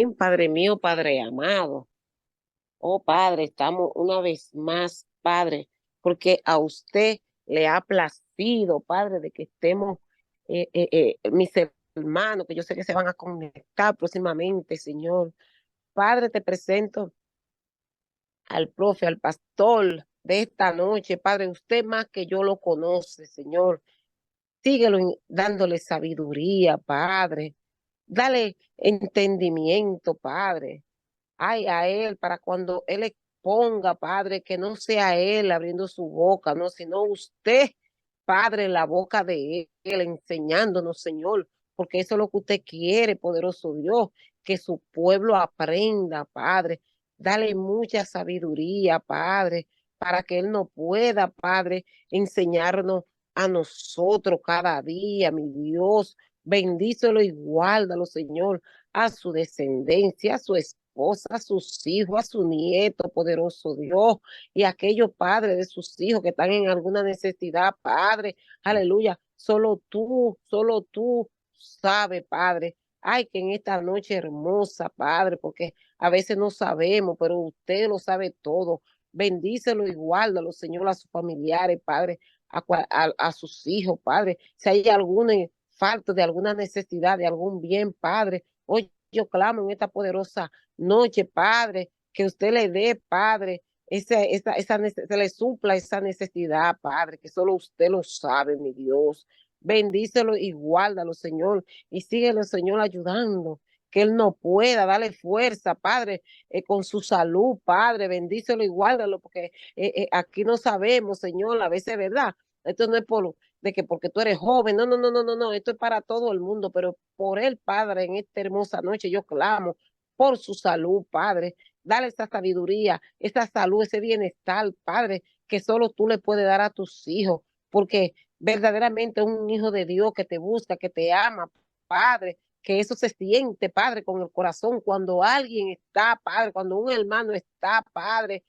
Amén, Padre mío, Padre amado. Oh, Padre, estamos una vez más, Padre, porque a usted le ha placido, Padre, de que estemos, mis hermanos, que yo sé que se van a conectar próximamente, Señor. Padre, te presento al profe, al pastor de esta noche, Padre, usted más que yo lo conoce, Señor. Síguelo dándole sabiduría, Padre. Dale entendimiento, Padre. Ay, a él, para cuando él exponga, Padre, que no sea él abriendo su boca, no, sino usted, Padre, en la boca de él, enseñándonos, Señor, porque eso es lo que usted quiere, poderoso Dios, que su pueblo aprenda, Padre. Dale mucha sabiduría, Padre, para que él no pueda, Padre, enseñarnos a nosotros cada día, mi Dios. Bendícelo y guárdalo, Señor, a su descendencia, a su esposa, a sus hijos, a su nieto, poderoso Dios, y a aquellos padres de sus hijos que están en alguna necesidad, Padre, aleluya, solo tú sabes, Padre. Ay, que en esta noche hermosa, Padre, porque a veces no sabemos, pero usted lo sabe todo. Bendícelo y guárdalo, Señor, a sus familiares, Padre, a sus hijos, Padre. Si hay alguna falta de alguna necesidad, de algún bien, Padre, hoy yo clamo en esta poderosa noche, Padre, que usted le dé, Padre, se le supla esa necesidad, Padre, que solo usted lo sabe, mi Dios. Bendícelo y guárdalo, Señor, y síguelo, Señor, ayudando, que él no pueda darle fuerza, Padre, con su salud, Padre, bendícelo y guárdalo, porque aquí no sabemos, Señor, a veces, ¿verdad? Esto no es de que porque tú eres joven, no, no, no, no, no, no, esto es para todo el mundo, pero por él, Padre, en esta hermosa noche yo clamo por su salud, Padre. Dale esa sabiduría, esa salud, ese bienestar, Padre, que solo tú le puedes dar a tus hijos, porque verdaderamente un hijo de Dios que te busca, que te ama, Padre, que eso se siente, Padre, con el corazón, cuando alguien está, Padre, cuando un hermano está, Padre,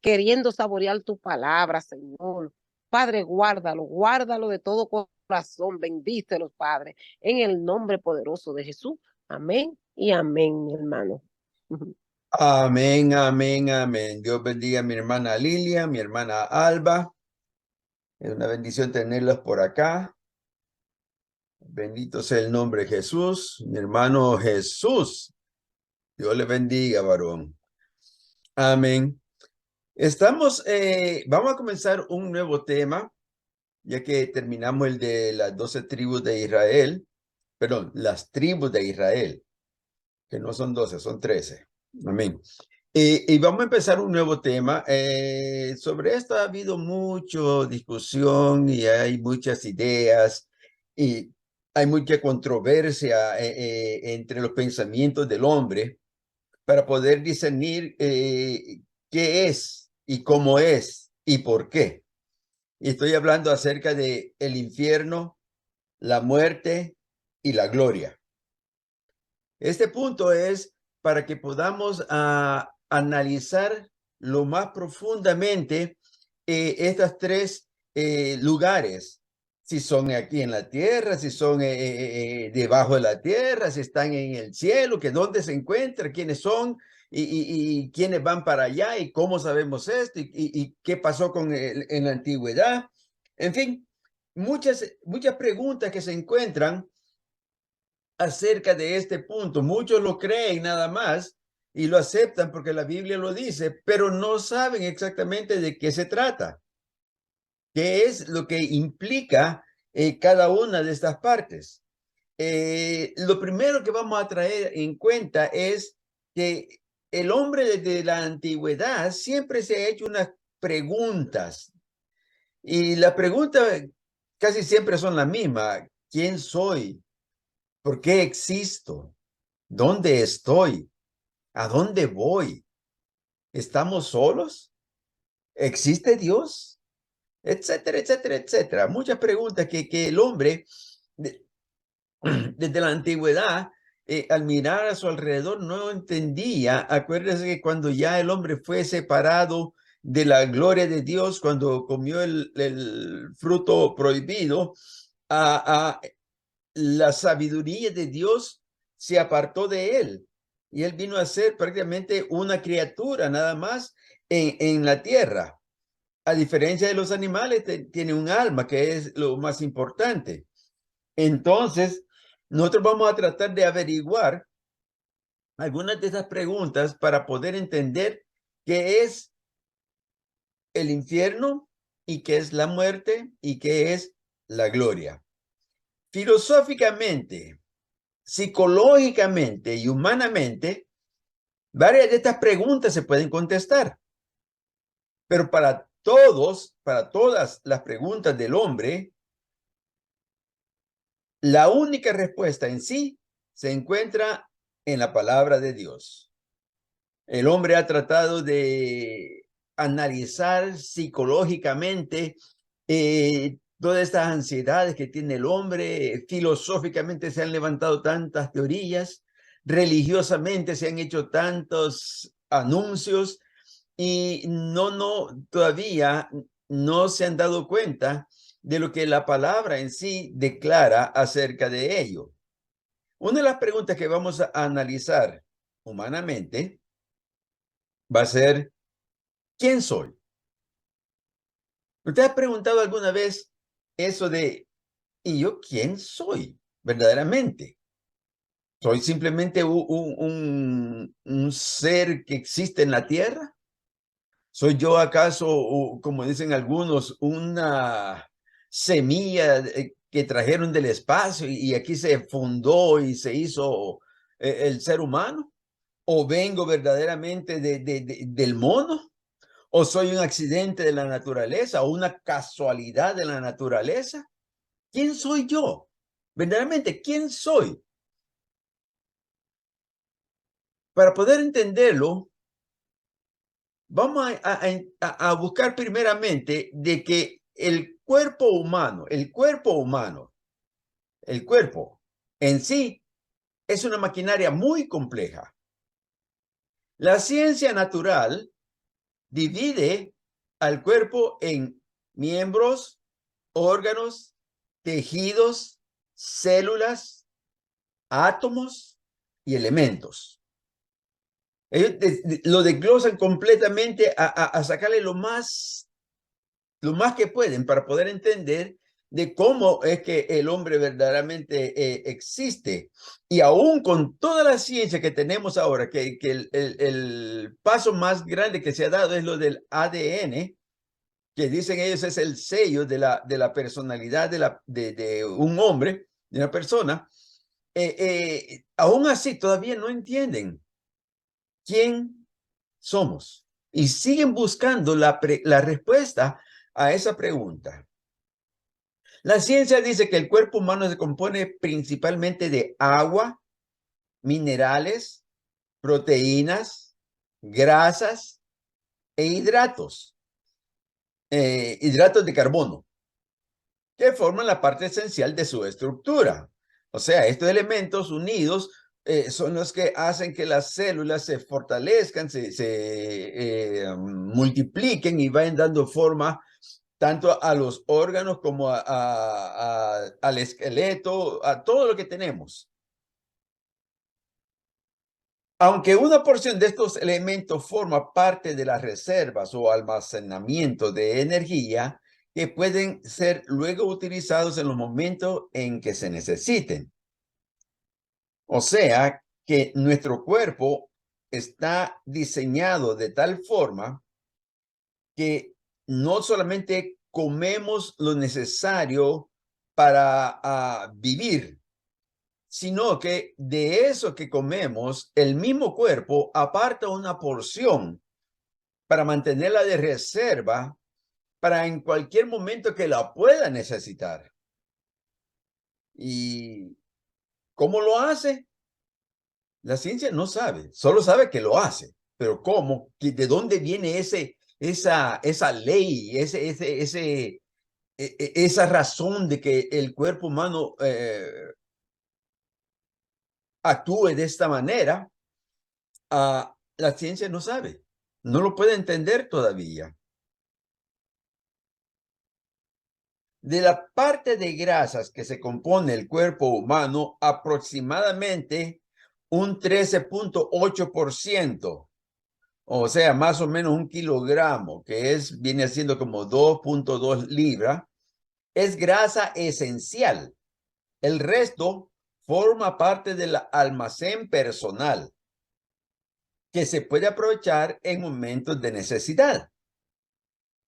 queriendo saborear tu palabra, Señor. Padre, guárdalo de todo corazón, bendícelo, Padre, en el nombre poderoso de Jesús. Amén y amén, mi hermano. Amén, amén, amén. Dios bendiga a mi hermana Lilia, mi hermana Alba. Es una bendición tenerlas por acá. Bendito sea el nombre de Jesús. Mi hermano Jesús. Dios le bendiga, varón. Amén. Vamos a comenzar un nuevo tema, ya que terminamos el de las 12 tribus de Israel. Perdón, las tribus de Israel, que no son 12, son 13. Amén. Y vamos a empezar un nuevo tema. Sobre esto ha habido mucha discusión y hay muchas ideas y hay mucha controversia entre los pensamientos del hombre para poder discernir qué es y cómo es y por qué. Y estoy hablando acerca de el infierno, la muerte y la gloria. Este punto es para que podamos analizar lo más profundamente estas tres lugares, si son aquí en la tierra, si son debajo de la tierra, si están en el cielo, que dónde se encuentran, quiénes son y quiénes van para allá y cómo sabemos esto y qué pasó en la antigüedad. En fin, muchas preguntas que se encuentran acerca de este punto. Muchos lo creen nada más y lo aceptan porque la Biblia lo dice, pero no saben exactamente de qué se trata, qué es lo que implica cada una de estas partes. Lo primero que vamos a traer en cuenta es que el hombre desde la antigüedad siempre se ha hecho unas preguntas y las preguntas casi siempre son las mismas. ¿Quién soy? ¿Por qué existo? ¿Dónde estoy? ¿A dónde voy? ¿Estamos solos? ¿Existe Dios? Etcétera, etcétera, etcétera. Muchas preguntas que el hombre desde la antigüedad, al mirar a su alrededor, no entendía. Acuérdense que cuando ya el hombre fue separado de la gloria de Dios, cuando comió el fruto prohibido, la sabiduría de Dios se apartó de él y él vino a ser prácticamente una criatura nada más en la tierra. A diferencia de los animales, tiene un alma, que es lo más importante. Entonces, nosotros vamos a tratar de averiguar algunas de esas preguntas para poder entender qué es el infierno y qué es la muerte y qué es la gloria. Filosóficamente, psicológicamente y humanamente, varias de estas preguntas se pueden contestar. Pero para todas las preguntas del hombre, la única respuesta en sí se encuentra en la palabra de Dios. El hombre ha tratado de analizar psicológicamente todas estas ansiedades que tiene el hombre. Filosóficamente se han levantado tantas teorías, religiosamente se han hecho tantos anuncios y todavía no se han dado cuenta de lo que la palabra en sí declara acerca de ello. Una de las preguntas que vamos a analizar humanamente va a ser, ¿quién soy? ¿Usted ha preguntado alguna vez eso de, ¿y yo quién soy verdaderamente? ¿Soy simplemente un ser que existe en la tierra? ¿Soy yo acaso, como dicen algunos, una semilla que trajeron del espacio y aquí se fundó y se hizo el ser humano? ¿O vengo verdaderamente del mono? ¿O soy un accidente de la naturaleza o una casualidad de la naturaleza? ¿Quién soy yo? Verdaderamente, ¿quién soy? Para poder entenderlo, vamos a buscar primeramente de que el cuerpo humano en sí es una maquinaria muy compleja. La ciencia natural divide al cuerpo en miembros, órganos, tejidos, células, átomos y elementos. Ellos lo desglosan completamente a sacarle lo más que pueden para poder entender de cómo es que el hombre verdaderamente existe. Y aún con toda la ciencia que tenemos ahora, que el paso más grande que se ha dado es lo del ADN, que dicen ellos es el sello de la personalidad de un hombre, de una persona, aún así todavía no entienden quién somos y siguen buscando la respuesta a esa pregunta. La ciencia dice que el cuerpo humano se compone principalmente de agua, minerales, proteínas, grasas e hidratos de carbono, que forman la parte esencial de su estructura. O sea, estos elementos unidos son los que hacen que las células se fortalezcan, se multipliquen y vayan dando forma tanto a los órganos como al esqueleto, a todo lo que tenemos. Aunque una porción de estos elementos forma parte de las reservas o almacenamiento de energía que pueden ser luego utilizados en los momentos en que se necesiten. O sea, que nuestro cuerpo está diseñado de tal forma que no solamente comemos lo necesario para vivir, sino que de eso que comemos, el mismo cuerpo aparta una porción para mantenerla de reserva para en cualquier momento que la pueda necesitar. ¿Y cómo lo hace? La ciencia no sabe, solo sabe que lo hace, pero ¿cómo? ¿De dónde viene esa ley, esa razón de que el cuerpo humano actúe de esta manera? La ciencia no sabe, no lo puede entender todavía. De la parte de grasas que se compone el cuerpo humano, aproximadamente un 13.8%, o sea, más o menos 1 kilogramo, que viene siendo como 2.2 libras, es grasa esencial. El resto forma parte del almacén personal que se puede aprovechar en momentos de necesidad.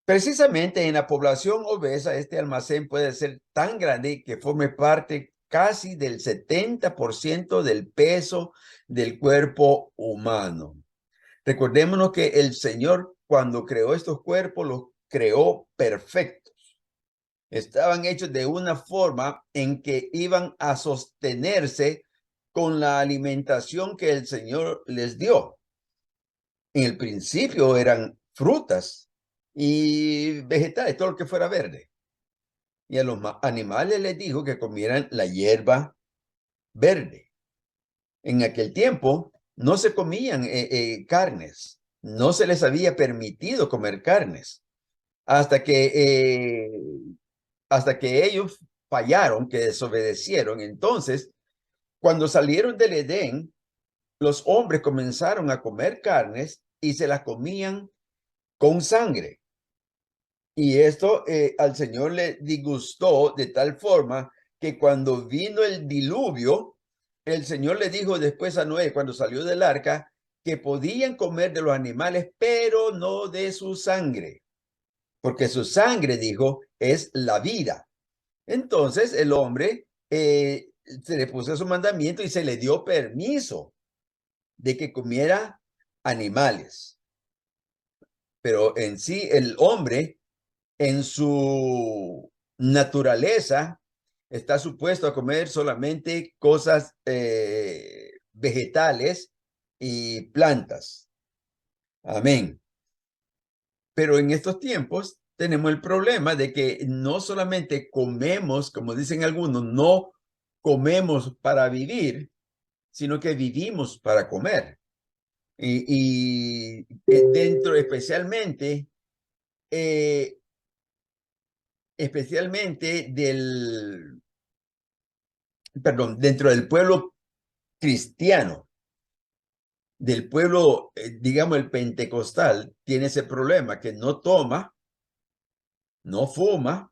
Precisamente en la población obesa, este almacén puede ser tan grande que forme parte casi del 70% del peso del cuerpo humano. Recordémonos que el Señor, cuando creó estos cuerpos, los creó perfectos. Estaban hechos de una forma en que iban a sostenerse con la alimentación que el Señor les dio. En el principio eran frutas y vegetales, todo lo que fuera verde. Y a los animales les dijo que comieran la hierba verde. En aquel tiempo no se comían carnes, no se les había permitido comer carnes hasta que ellos fallaron, que desobedecieron. Entonces, cuando salieron del Edén, los hombres comenzaron a comer carnes y se las comían con sangre. Y esto al Señor le disgustó de tal forma que cuando vino el diluvio, el Señor le dijo después a Noé, cuando salió del arca, que podían comer de los animales, pero no de su sangre, porque su sangre, dijo, es la vida. Entonces el hombre se le puso su mandamiento y se le dio permiso de que comiera animales. Pero en sí el hombre, en su naturaleza, está supuesto a comer solamente cosas vegetales y plantas. Amén. Pero en estos tiempos tenemos el problema de que no solamente comemos, como dicen algunos, no comemos para vivir, sino que vivimos para comer. Y dentro especialmente dentro del pueblo cristiano, del pueblo, digamos, el pentecostal, tiene ese problema que no toma, no fuma,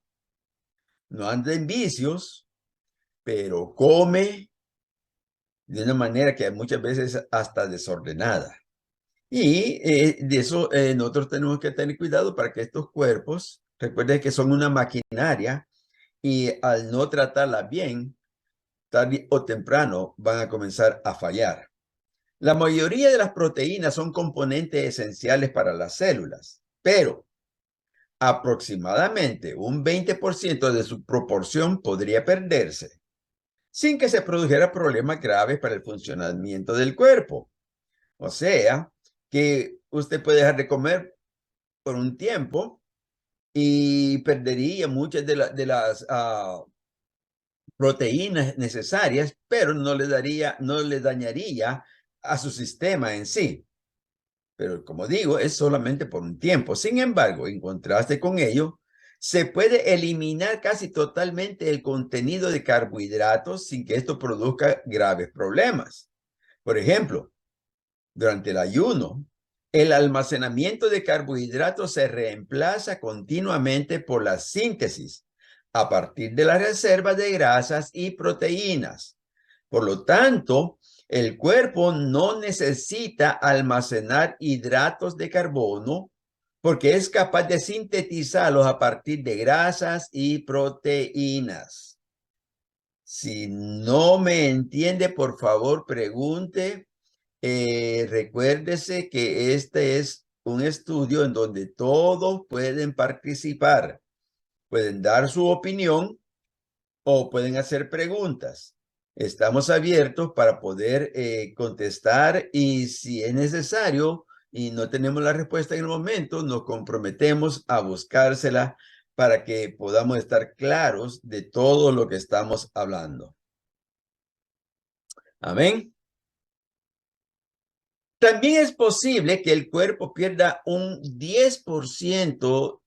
no anda en vicios, pero come de una manera que muchas veces hasta desordenada. Y de eso nosotros tenemos que tener cuidado para que estos cuerpos, recuerden que son una maquinaria y al no tratarla bien, tarde o temprano van a comenzar a fallar. La mayoría de las proteínas son componentes esenciales para las células, pero aproximadamente un 20% de su proporción podría perderse sin que se produjera problemas graves para el funcionamiento del cuerpo. O sea, que usted puede dejar de comer por un tiempo y perdería muchas de las proteínas necesarias, pero no le dañaría a su sistema en sí. Pero como digo, es solamente por un tiempo. Sin embargo, en contraste con ello, se puede eliminar casi totalmente el contenido de carbohidratos sin que esto produzca graves problemas. Por ejemplo, durante el ayuno, el almacenamiento de carbohidratos se reemplaza continuamente por la síntesis a partir de la reserva de grasas y proteínas. Por lo tanto, el cuerpo no necesita almacenar hidratos de carbono porque es capaz de sintetizarlos a partir de grasas y proteínas. Si no me entiende, por favor, pregunte. Recuérdese que este es un estudio en donde todos pueden participar, pueden dar su opinión o pueden hacer preguntas. Estamos abiertos para poder contestar y si es necesario y no tenemos la respuesta en el momento, nos comprometemos a buscársela para que podamos estar claros de todo lo que estamos hablando. Amén. También es posible que el cuerpo pierda un 10%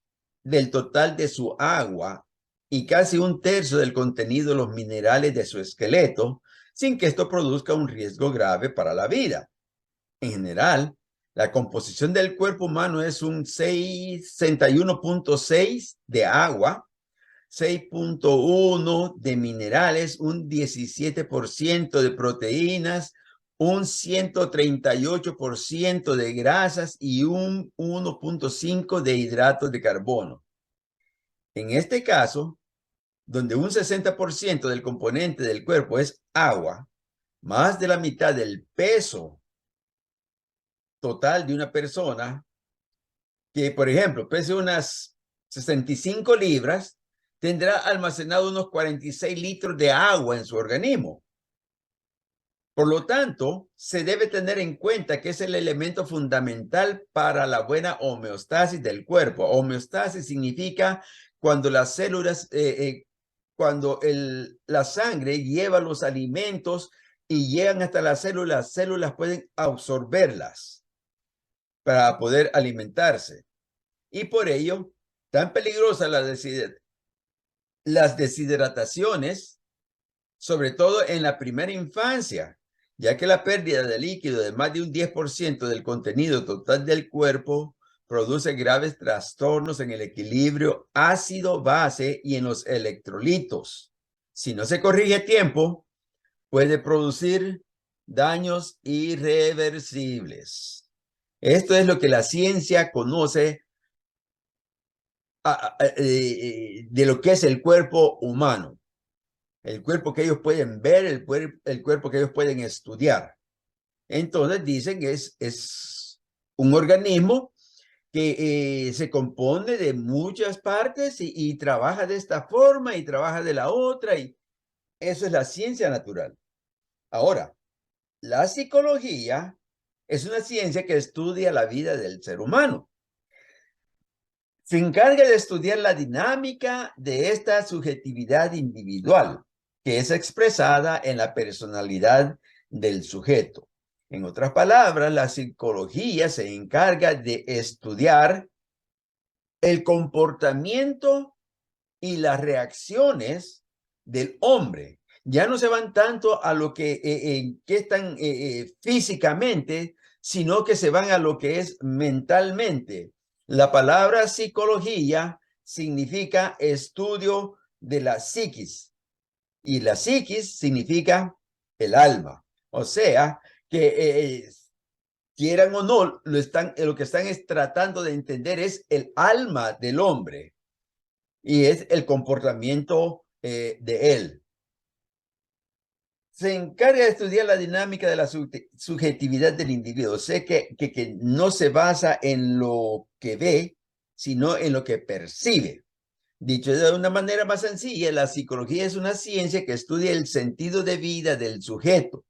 del total de su agua y casi un tercio del contenido de los minerales de su esqueleto sin que esto produzca un riesgo grave para la vida. En general, la composición del cuerpo humano es un 61.6 de agua, 6.1 de minerales, un 17% de proteínas, un 138% de grasas y un 1.5 de hidratos de carbono. En este caso, donde un 60% del componente del cuerpo es agua, más de la mitad del peso total de una persona, que por ejemplo pese unas 65 libras, tendrá almacenado unos 46 litros de agua en su organismo. Por lo tanto, se debe tener en cuenta que es el elemento fundamental para la buena homeostasis del cuerpo. Homeostasis significa cuando las células, cuando la sangre lleva los alimentos y llegan hasta las células pueden absorberlas para poder alimentarse. Y por ello, tan peligrosas las deshidrataciones, sobre todo en la primera infancia, ya que la pérdida de líquido de más de un 10% del contenido total del cuerpo produce graves trastornos en el equilibrio ácido-base y en los electrolitos. Si no se corrige a tiempo, puede producir daños irreversibles. Esto es lo que la ciencia conoce de lo que es el cuerpo humano. El cuerpo que ellos pueden ver, el cuerpo que ellos pueden estudiar. Entonces dicen que es un organismo que se compone de muchas partes y trabaja de esta forma y trabaja de la otra, y eso es la ciencia natural. Ahora, la psicología es una ciencia que estudia la vida del ser humano. Se encarga de estudiar la dinámica de esta subjetividad individual, que es expresada en la personalidad del sujeto. En otras palabras, la psicología se encarga de estudiar el comportamiento y las reacciones del hombre. Ya no se van tanto a lo que están físicamente, sino que se van a lo que es mentalmente. La palabra psicología significa estudio de la psiquis, y la psiquis significa el alma. O sea, que quieran o no, lo que están es tratando de entender es el alma del hombre y es el comportamiento de él. Se encarga de estudiar la dinámica de la subjetividad del individuo. Sé que no se basa en lo que ve, sino en lo que percibe. Dicho de una manera más sencilla, la psicología es una ciencia que estudia el sentido de vida del sujeto,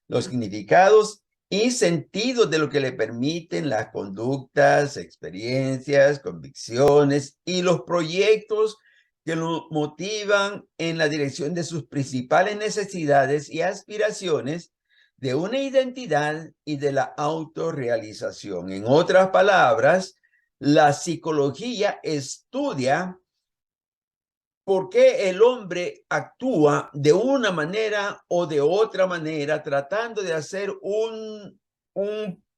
los significados y sentidos de lo que le permiten las conductas, experiencias, convicciones y los proyectos que lo motivan en la dirección de sus principales necesidades y aspiraciones de una identidad y de la autorrealización. En otras palabras, la psicología estudia por qué el hombre actúa de una manera o de otra manera, tratando de hacer un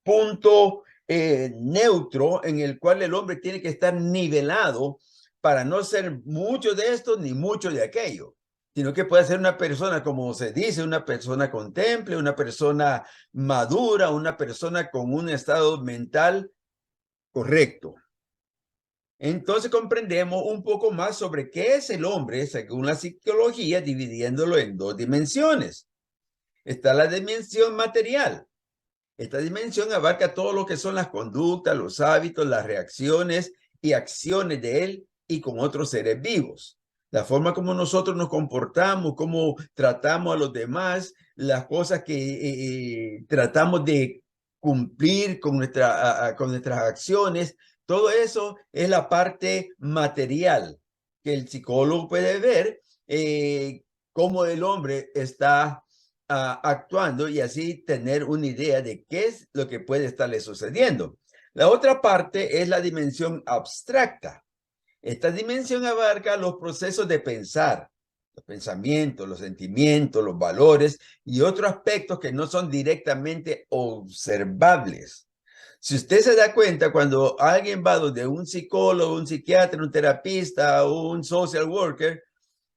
punto neutro en el cual el hombre tiene que estar nivelado para no ser mucho de esto ni mucho de aquello, sino que puede ser una persona, como se dice, una persona contemple, una persona madura, una persona con un estado mental correcto. Entonces comprendemos un poco más sobre qué es el hombre según la psicología, dividiéndolo en dos dimensiones. Está la dimensión material. Esta dimensión abarca todo lo que son las conductas, los hábitos, las reacciones y acciones de él y con otros seres vivos. La forma como nosotros nos comportamos, cómo tratamos a los demás, las cosas que tratamos de cumplir con nuestras acciones. Todo eso es la parte material que el psicólogo puede ver cómo el hombre está actuando y así tener una idea de qué es lo que puede estarle sucediendo. La otra parte es la dimensión abstracta. Esta dimensión abarca los procesos de pensar, los pensamientos, los sentimientos, los valores y otros aspectos que no son directamente observables. Si usted se da cuenta, cuando alguien va donde un psicólogo, un psiquiatra, un terapista o un social worker,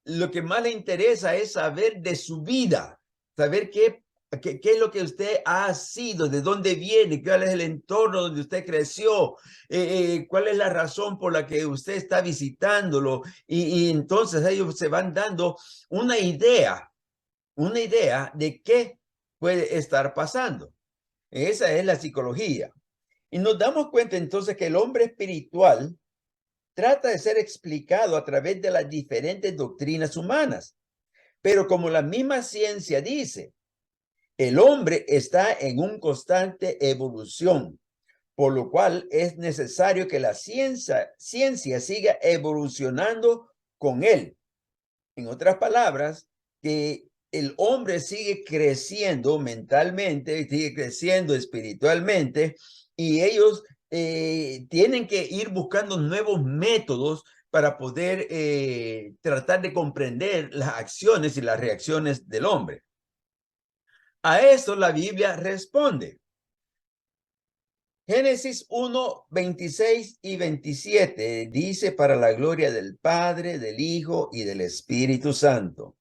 lo que más le interesa es saber de su vida, saber qué es lo que usted ha sido, de dónde viene, cuál es el entorno donde usted creció, cuál es la razón por la que usted está visitándolo. Y entonces ellos se van dando una idea de qué puede estar pasando. Esa es la psicología. Y nos damos cuenta entonces que el hombre espiritual trata de ser explicado a través de las diferentes doctrinas humanas. Pero como la misma ciencia dice, el hombre está en una constante evolución, por lo cual es necesario que la ciencia siga evolucionando con él. En otras palabras, que el hombre sigue creciendo mentalmente, sigue creciendo espiritualmente, y ellos tienen que ir buscando nuevos métodos para poder tratar de comprender las acciones y las reacciones del hombre. A esto la Biblia responde. Génesis 1, 26 y 27 dice: para la gloria del Padre, del Hijo y del Espíritu Santo.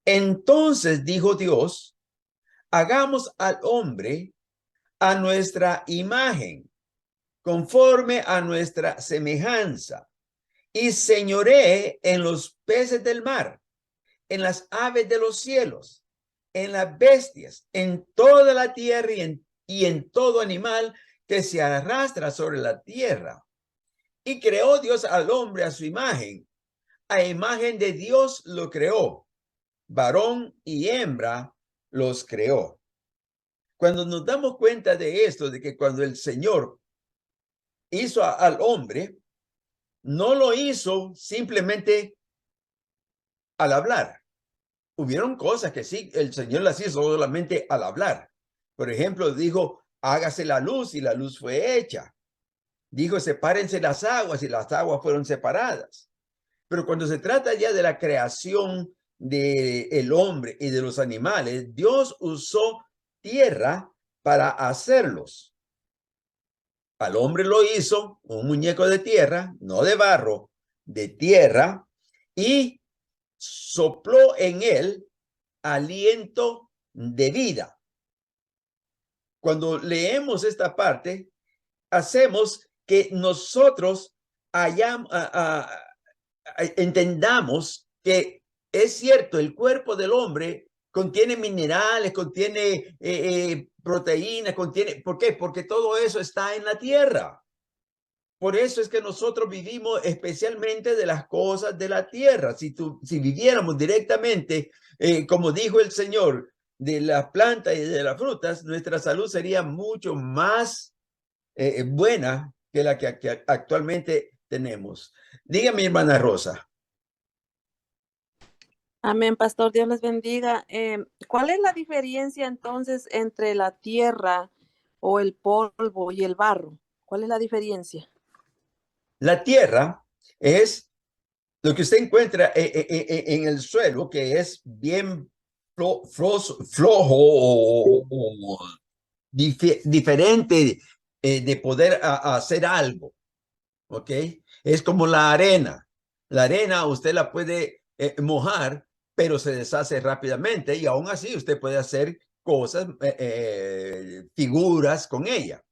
Entonces dijo Dios: hagamos al hombre a nuestra imagen, conforme a nuestra semejanza, y señoree en los peces del mar, en las aves de los cielos, en las bestias, en toda la tierra y en todo animal que se arrastra sobre la tierra. Y creó Dios al hombre a su imagen. A imagen de Dios lo creó. Varón y hembra los creó. Cuando nos damos cuenta de esto, de que cuando el Señor hizo al hombre, no lo hizo simplemente al hablar. Hubieron cosas que sí, el Señor las hizo solamente al hablar. Por ejemplo, dijo: hágase la luz, y la luz fue hecha. Dijo: sepárense las aguas, y las aguas fueron separadas. Pero cuando se trata ya de la creación del hombre y de los animales, Dios usó tierra para hacerlos. Al hombre lo hizo un muñeco de tierra, no de barro, de tierra, y sopló en él aliento de vida. Cuando leemos esta parte, hacemos que nosotros entendamos que es cierto, el cuerpo del hombre contiene minerales, contiene proteínas, contiene... ¿Por qué? Porque todo eso está en la tierra. Por eso es que nosotros vivimos especialmente de las cosas de la tierra. Si viviéramos directamente, como dijo el Señor, de las plantas y de las frutas, nuestra salud sería mucho más buena que la que actualmente tenemos. Dígame, hermana Rosa. Amén, pastor, Dios les bendiga. ¿Cuál es la diferencia entonces entre la tierra o el polvo y el barro? ¿Cuál es la diferencia? La tierra es lo que usted encuentra en el suelo, que es bien flojo o diferente de poder hacer algo, ¿ok? Es como la arena. La arena usted la puede mojar, pero se deshace rápidamente, y aún así usted puede hacer cosas, figuras con ella.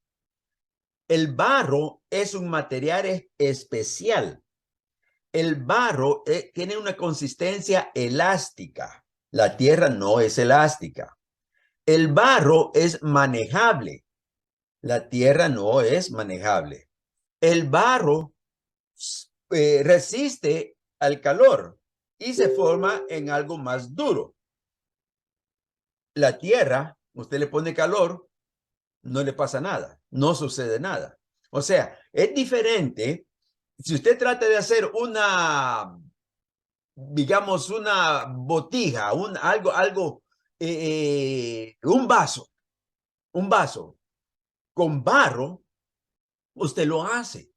El barro es un material especial. El barro tiene una consistencia elástica. La tierra no es elástica. El barro es manejable. La tierra no es manejable. El barro resiste al calor y se forma en algo más duro. La tierra, usted le pone calor, no le pasa nada, no sucede nada. O sea, es diferente. Si usted trata de hacer digamos, una botija, un vaso con barro, usted lo hace.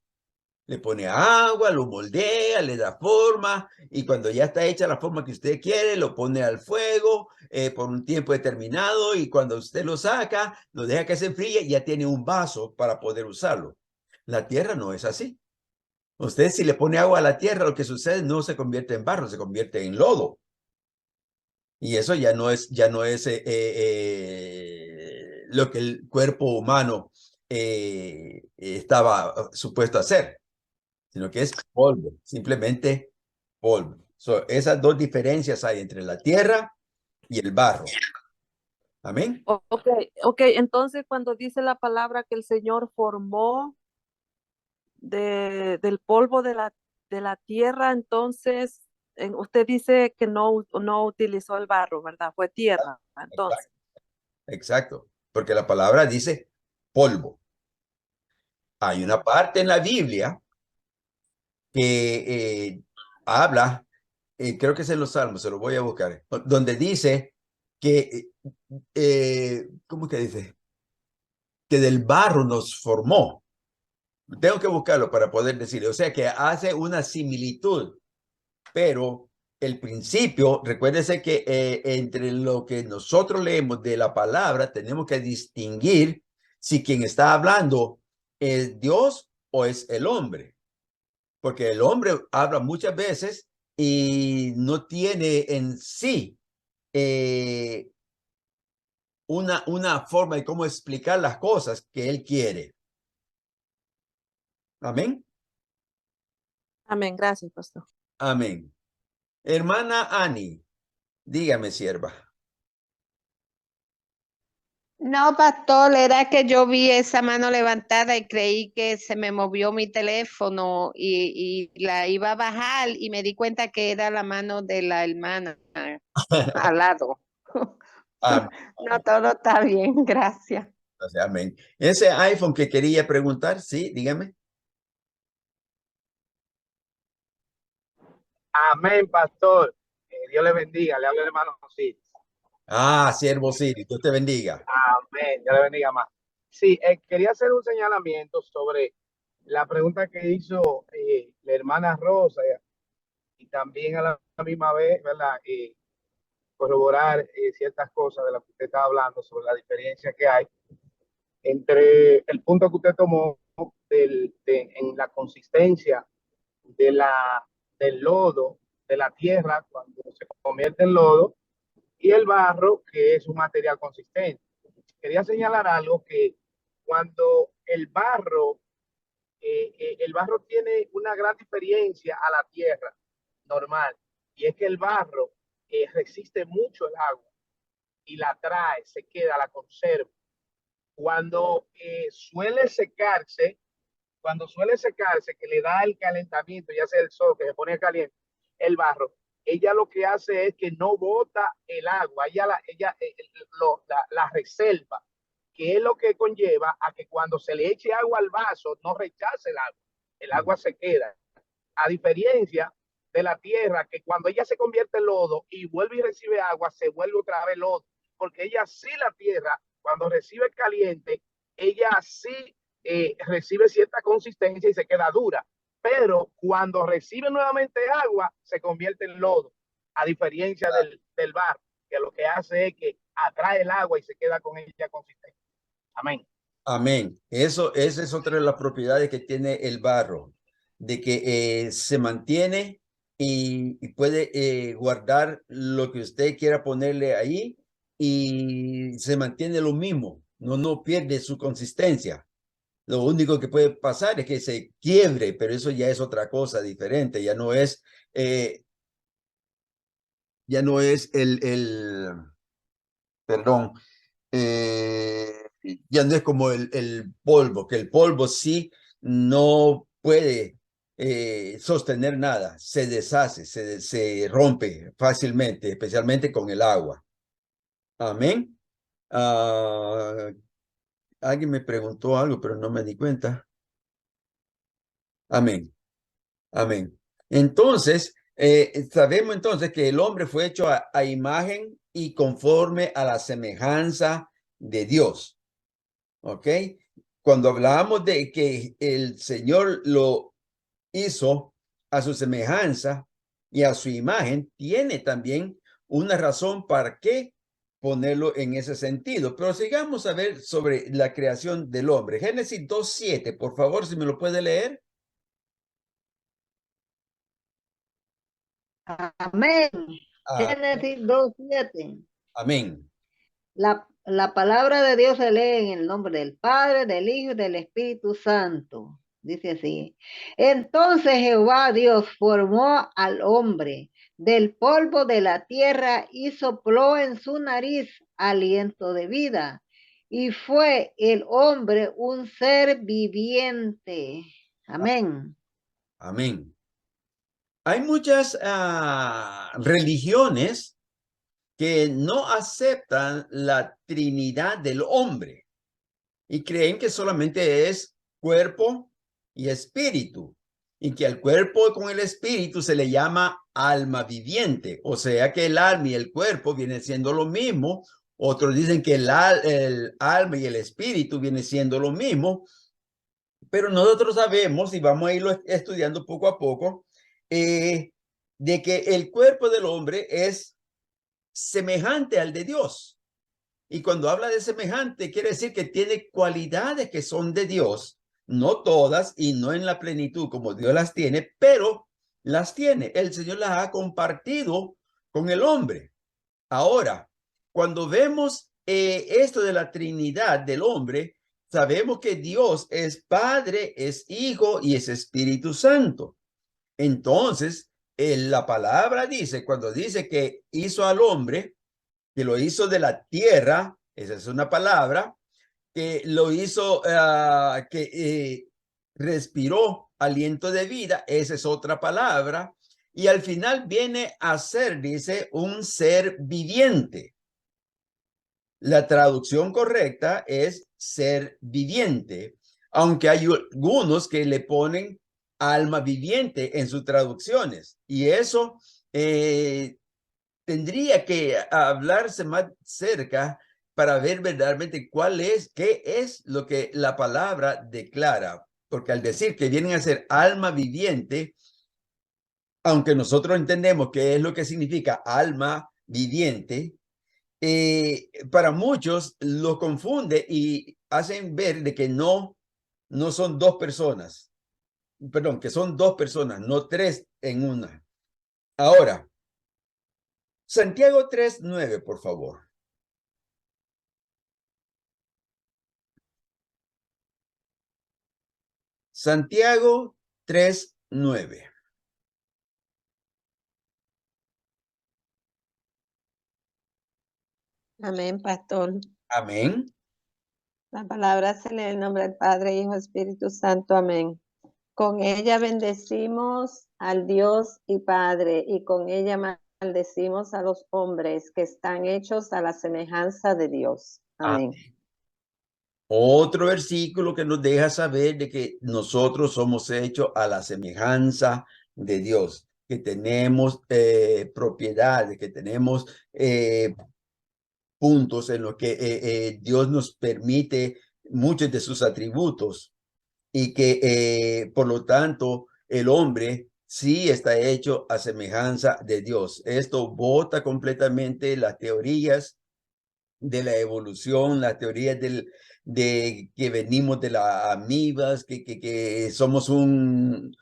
Le pone agua, lo moldea, le da forma y cuando ya está hecha la forma que usted quiere, lo pone al fuego por un tiempo determinado y cuando usted lo saca, lo deja que se enfríe y ya tiene un vaso para poder usarlo. La tierra no es así. Usted si le pone agua a la tierra, lo que sucede no se convierte en barro, se convierte en lodo. Y eso ya no es lo que el cuerpo humano estaba supuesto a hacer, sino que es polvo, simplemente polvo. Esas dos diferencias hay entre la tierra y el barro. Amén. Ok, entonces cuando dice la palabra que el Señor formó del polvo de la tierra, entonces usted dice que no utilizó el barro, ¿verdad? Fue tierra, entonces. Exacto, exacto, porque la palabra dice polvo. Hay una parte en la Biblia que habla, creo que es en los Salmos, se lo voy a buscar, donde dice que, ¿cómo que dice? Que del barro nos formó. Tengo que buscarlo para poder decirle, o sea que hace una similitud, pero el principio, recuérdese que entre lo que nosotros leemos de la palabra, tenemos que distinguir si quien está hablando es Dios o es el hombre. Porque el hombre habla muchas veces y no tiene en sí una forma de cómo explicar las cosas que él quiere. Amén. Amén, gracias, pastor. Amén. Hermana Ani, dígame, sierva. No, pastor, era que yo vi esa mano levantada y creí que se me movió mi teléfono y la iba a bajar y me di cuenta que era la mano de la hermana al lado. Amén. No, todo está bien, gracias. Amén. Ese iPhone que quería preguntar, sí, dígame. Amén, pastor. Dios le bendiga. Le habla el hermano José. Ah, siervo Siri, Dios te bendiga. Amén. Dios le bendiga más. Sí, quería hacer un señalamiento sobre la pregunta que hizo la hermana Rosa y también a la misma vez, ¿verdad? Corroborar ciertas cosas de las que usted estaba hablando sobre la diferencia que hay entre el punto que usted tomó en la consistencia de del lodo, de la tierra, cuando se convierte en lodo, y el barro, que es un material consistente. Quería señalar algo que cuando el barro tiene una gran diferencia a la tierra normal, y es que el barro resiste mucho el agua y la trae, se queda, la conserva. Cuando suele secarse, que le da el calentamiento, ya sea el sol que se pone caliente, el barro, ella lo que hace es que no bota el agua, la reserva, que es lo que conlleva a que cuando se le eche agua al vaso no rechace el agua se queda. A diferencia de la tierra, que cuando ella se convierte en lodo y vuelve y recibe agua, se vuelve otra vez lodo, porque ella sí, la tierra, cuando recibe caliente, ella sí recibe cierta consistencia y se queda dura, pero cuando recibe nuevamente agua, se convierte en lodo, a diferencia del barro, que lo que hace es que atrae el agua y se queda con ella consistente. Amén. Amén. Esa es otra de las propiedades que tiene el barro, de que se mantiene y puede guardar lo que usted quiera ponerle ahí y se mantiene lo mismo, no pierde su consistencia. Lo único que puede pasar es que se quiebre, pero eso ya es otra cosa diferente, ya no es perdón, ya no es como el polvo, que el polvo sí no puede sostener nada, se deshace, se rompe fácilmente, especialmente con el agua. Amén. Alguien me preguntó algo, pero no me di cuenta. Amén. Amén. Entonces, sabemos entonces que el hombre fue hecho a imagen y conforme a la semejanza de Dios. ¿Ok? Cuando hablamos de que el Señor lo hizo a su semejanza y a su imagen, tiene también una razón para qué ponerlo en ese sentido. Pero sigamos a ver sobre la creación del hombre. Génesis 2:7, por favor, si me lo puede leer. Amén. Ah, Génesis 2:7. amén. La palabra de Dios se lee en el nombre del Padre, del Hijo y del Espíritu Santo. Dice así. Entonces Jehová Dios formó al hombre del polvo de la tierra y sopló en su nariz aliento de vida. Y fue el hombre un ser viviente. Amén. Amén. Hay muchas religiones que no aceptan la Trinidad del hombre y creen que solamente es cuerpo y espíritu, y que al cuerpo con el espíritu se le llama alma viviente, o sea que el alma y el cuerpo vienen siendo lo mismo. Otros dicen que el alma y el espíritu vienen siendo lo mismo, pero nosotros sabemos, y vamos a irlo estudiando poco a poco, de que el cuerpo del hombre es semejante al de Dios. Y cuando habla de semejante, quiere decir que tiene cualidades que son de Dios, no todas y no en la plenitud como Dios las tiene, pero las tiene. El Señor las ha compartido con el hombre. Ahora, cuando vemos esto de la Trinidad del hombre, sabemos que Dios es Padre, es Hijo y es Espíritu Santo. Entonces, la palabra dice, cuando dice que hizo al hombre, que lo hizo de la tierra, esa es una palabra, que lo hizo, que respiró aliento de vida, esa es otra palabra, y al final viene a ser, dice, un ser viviente. La traducción correcta es ser viviente, aunque hay algunos que le ponen alma viviente en sus traducciones, y eso tendría que hablarse más cerca para ver verdaderamente qué es lo que la palabra declara. Porque al decir que vienen a ser alma viviente, aunque nosotros entendemos qué es lo que significa alma viviente, para muchos lo confunde y hacen ver de que no son dos personas. Perdón, que son dos personas, no tres en una. Ahora, Santiago 3:9, por favor. Santiago 3:9. Amén, pastor. Amén. La palabra se lee en el nombre del Padre, Hijo, Espíritu Santo. Amén. Con ella bendecimos al Dios y Padre, y con ella maldecimos a los hombres que están hechos a la semejanza de Dios. Amén. Otro versículo que nos deja saber de que nosotros somos hechos a la semejanza de Dios, que tenemos propiedades, que tenemos puntos en los que Dios nos permite muchos de sus atributos y que por lo tanto el hombre sí está hecho a semejanza de Dios. Esto bota completamente las teorías de la evolución, las teorías de que venimos de las amibas, que somos un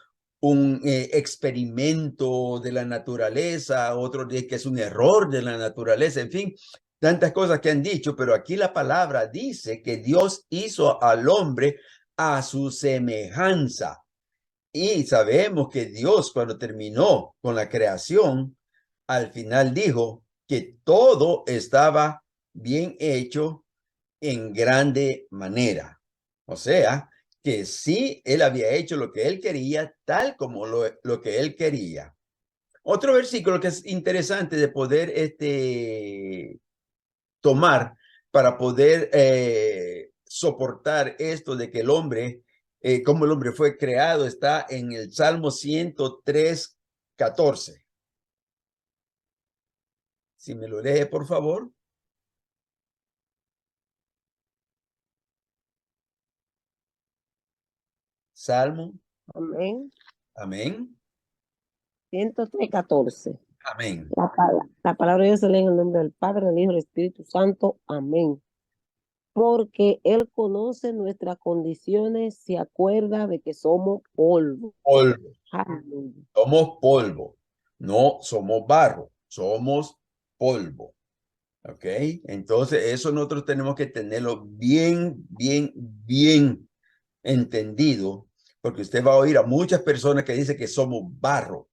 experimento de la naturaleza, otros dicen que es un error de la naturaleza, en fin, tantas cosas que han dicho, pero aquí la palabra dice que Dios hizo al hombre a su semejanza. Y sabemos que Dios, cuando terminó con la creación, al final dijo que todo estaba bien hecho en grande manera. O sea, que sí, él había hecho lo que él quería, tal como lo que él quería. Otro versículo que es interesante de poder tomar para poder soportar esto de que el hombre, como el hombre fue creado, está en el Salmo 103:14. Si me lo lee, por favor. Salmo. Amén. Amén. 103:14. Amén. La palabra de Dios se lee en el nombre del Padre, del Hijo y del Espíritu Santo. Amén. Porque Él conoce nuestras condiciones, se acuerda de que somos polvo. Polvo. Aleluya. Somos polvo. No somos barro. Somos polvo. ¿Ok? Entonces, eso nosotros tenemos que tenerlo bien, bien, bien entendido, porque usted va a oír a muchas personas que dicen que somos barro.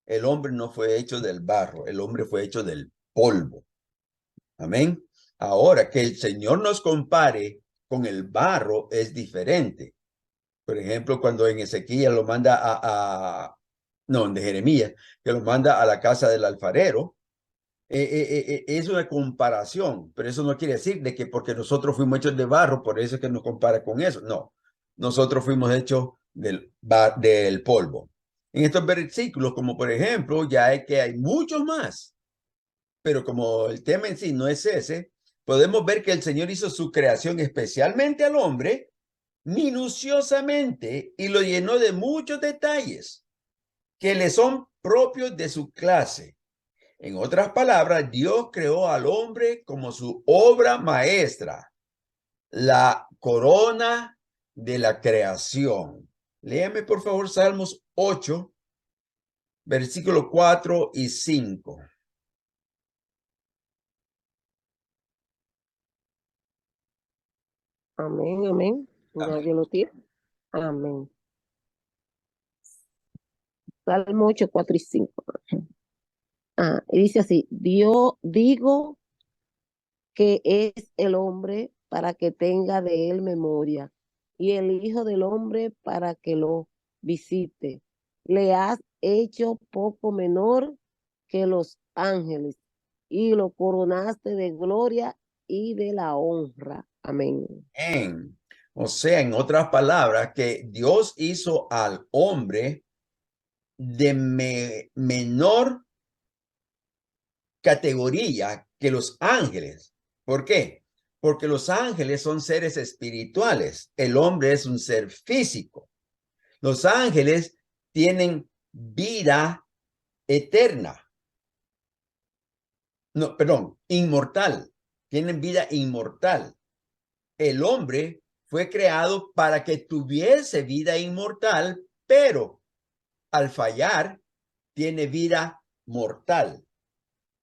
El hombre no fue hecho del barro, el hombre fue hecho del polvo. Amén. Ahora, que el Señor nos compare con el barro es diferente. Por ejemplo, cuando en Ezequiel lo manda no, de Jeremías, que lo manda a la casa del alfarero, es una comparación, pero eso no quiere decir de que porque nosotros fuimos hechos de barro, por eso es que nos compara con eso. No, nosotros fuimos hechos del polvo. En estos versículos, como por ejemplo, ya hay muchos más, pero como el tema en sí no es ese, podemos ver que el Señor hizo su creación especialmente al hombre, minuciosamente, y lo llenó de muchos detalles que le son propios de su clase. En otras palabras, Dios creó al hombre como su obra maestra, la corona de la creación. Léame por favor Salmos 8, versículos 4 y 5. Amén, amén. Amén. Nadie lo tiene. Amén. Salmo 8, 4 y 5. Y dice así: Dios, digo que es el hombre para que tenga de él memoria, y el Hijo del Hombre para que lo visite. Le has hecho poco menor que los ángeles, y lo coronaste de gloria y de la honra. Amén. O sea, en otras palabras, que Dios hizo al hombre de menor categoría que los ángeles. ¿Por qué? Porque los ángeles son seres espirituales. El hombre es un ser físico. Los ángeles tienen vida eterna. No, perdón, inmortal. Tienen vida inmortal. El hombre fue creado para que tuviese vida inmortal, pero al fallar tiene vida mortal.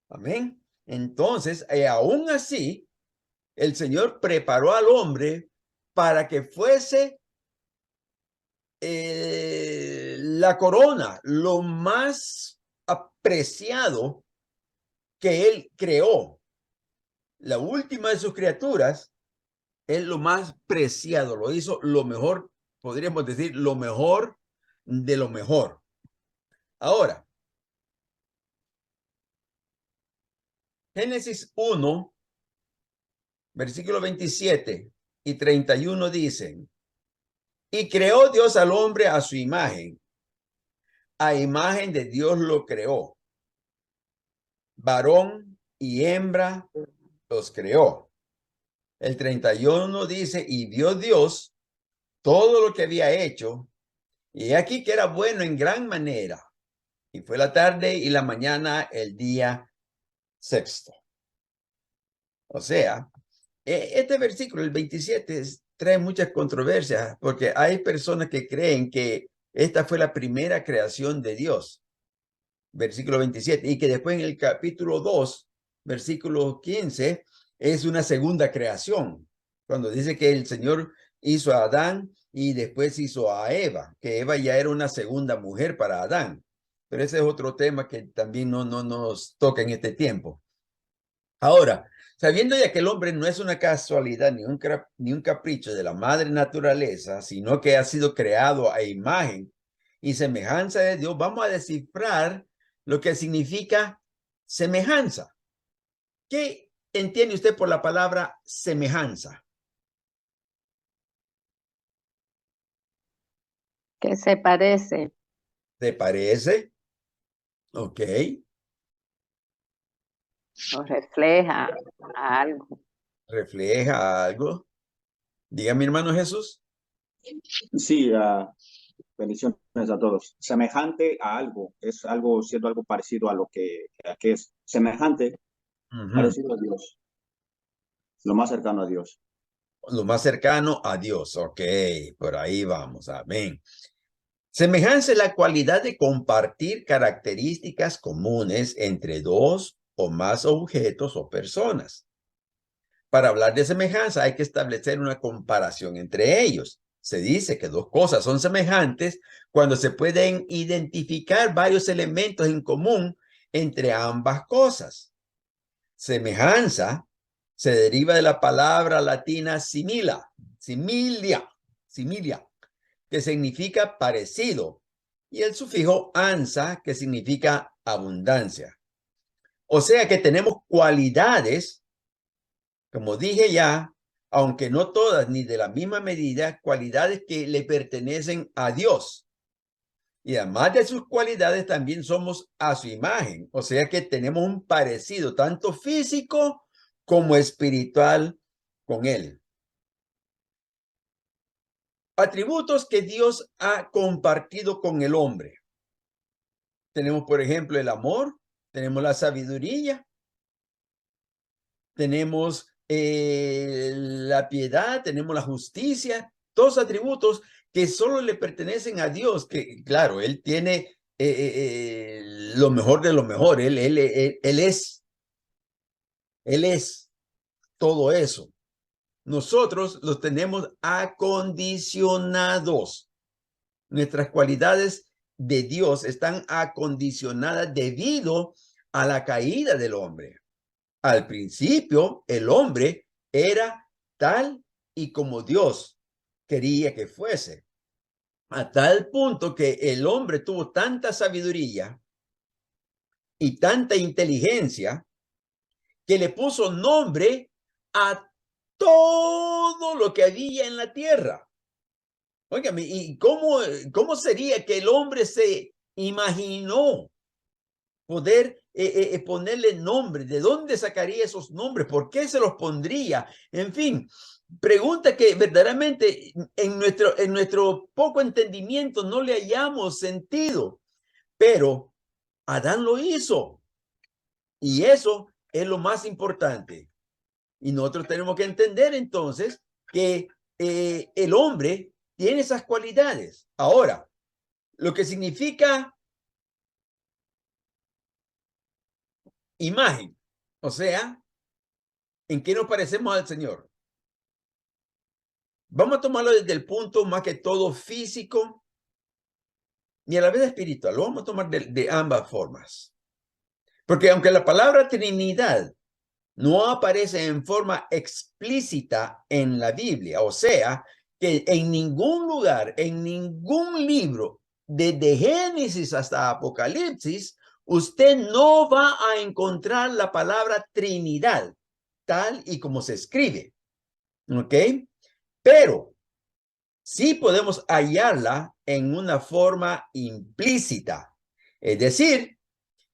Amén. Entonces, aún así, el Señor preparó al hombre para que fuese la corona, lo más apreciado que Él creó. La última de sus criaturas es lo más preciado, lo hizo lo mejor, podríamos decir, lo mejor de lo mejor. Ahora, Génesis 1, versículo 27 y 31 dicen: y creó Dios al hombre a su imagen de Dios lo creó, varón y hembra los creó. El 31 dice: y vio Dios todo lo que había hecho, y aquí que era bueno en gran manera, y fue la tarde y la mañana el día sexto. O sea, este versículo, el 27, trae muchas controversias, porque hay personas que creen que esta fue la primera creación de Dios, versículo 27, y que después en el capítulo 2, versículo 15, es una segunda creación, cuando dice que el Señor hizo a Adán y después hizo a Eva, que Eva ya era una segunda mujer para Adán. Pero ese es otro tema que también no nos toca en este tiempo. Ahora, sabiendo ya que el hombre no es una casualidad ni un capricho de la madre naturaleza, sino que ha sido creado a imagen y semejanza de Dios, vamos a descifrar lo que significa semejanza. ¿Qué entiende usted por la palabra semejanza? Que se parece. ¿Te parece? Ok. O refleja algo. Refleja algo. Diga, mi hermano Jesús. Sí, Bendiciones a todos. Semejante a algo, es algo, siendo algo parecido a que es semejante, parecido a Dios, lo más cercano a Dios. Lo más cercano a Dios. Ok, por ahí vamos. Amén. Semejanza es la cualidad de compartir características comunes entre dos o más objetos o personas. Para hablar de semejanza hay que establecer una comparación entre ellos. Se dice que dos cosas son semejantes cuando se pueden identificar varios elementos en común entre ambas cosas. Semejanza se deriva de la palabra latina similia, que significa parecido, y el sufijo ansa, que significa abundancia. O sea que tenemos cualidades, como dije ya, aunque no todas ni de la misma medida, cualidades que le pertenecen a Dios. Y además de sus cualidades, también somos a su imagen. O sea que tenemos un parecido tanto físico como espiritual con Él. Atributos que Dios ha compartido con el hombre. Tenemos, por ejemplo, el amor, tenemos la sabiduría, tenemos la piedad, tenemos la justicia, todos atributos que solo le pertenecen a Dios, que claro, Él tiene lo mejor de lo mejor, Él es todo eso. Nosotros los tenemos acondicionados. Nuestras cualidades de Dios están acondicionadas debido a la caída del hombre. Al principio, el hombre era tal y como Dios quería que fuese. A tal punto que el hombre tuvo tanta sabiduría y tanta inteligencia que le puso nombre a todo lo que había en la tierra. Óigame, ¿y cómo sería que el hombre se imaginó poder ponerle nombre? ¿De dónde sacaría esos nombres? ¿Por qué se los pondría? En fin, pregunta que verdaderamente en nuestro poco entendimiento no le hayamos sentido, pero Adán lo hizo y eso es lo más importante. Y nosotros tenemos que entender entonces que el hombre tiene esas cualidades. Ahora, lo que significa imagen, o sea, ¿en qué nos parecemos al Señor? Vamos a tomarlo desde el punto más que todo físico y a la vez espiritual. Lo vamos a tomar de ambas formas. Porque aunque la palabra Trinidad no aparece en forma explícita en la Biblia, o sea, que en ningún lugar, en ningún libro, desde Génesis hasta Apocalipsis, usted no va a encontrar la palabra Trinidad, tal y como se escribe. ¿Ok? Pero sí podemos hallarla en una forma implícita. Es decir,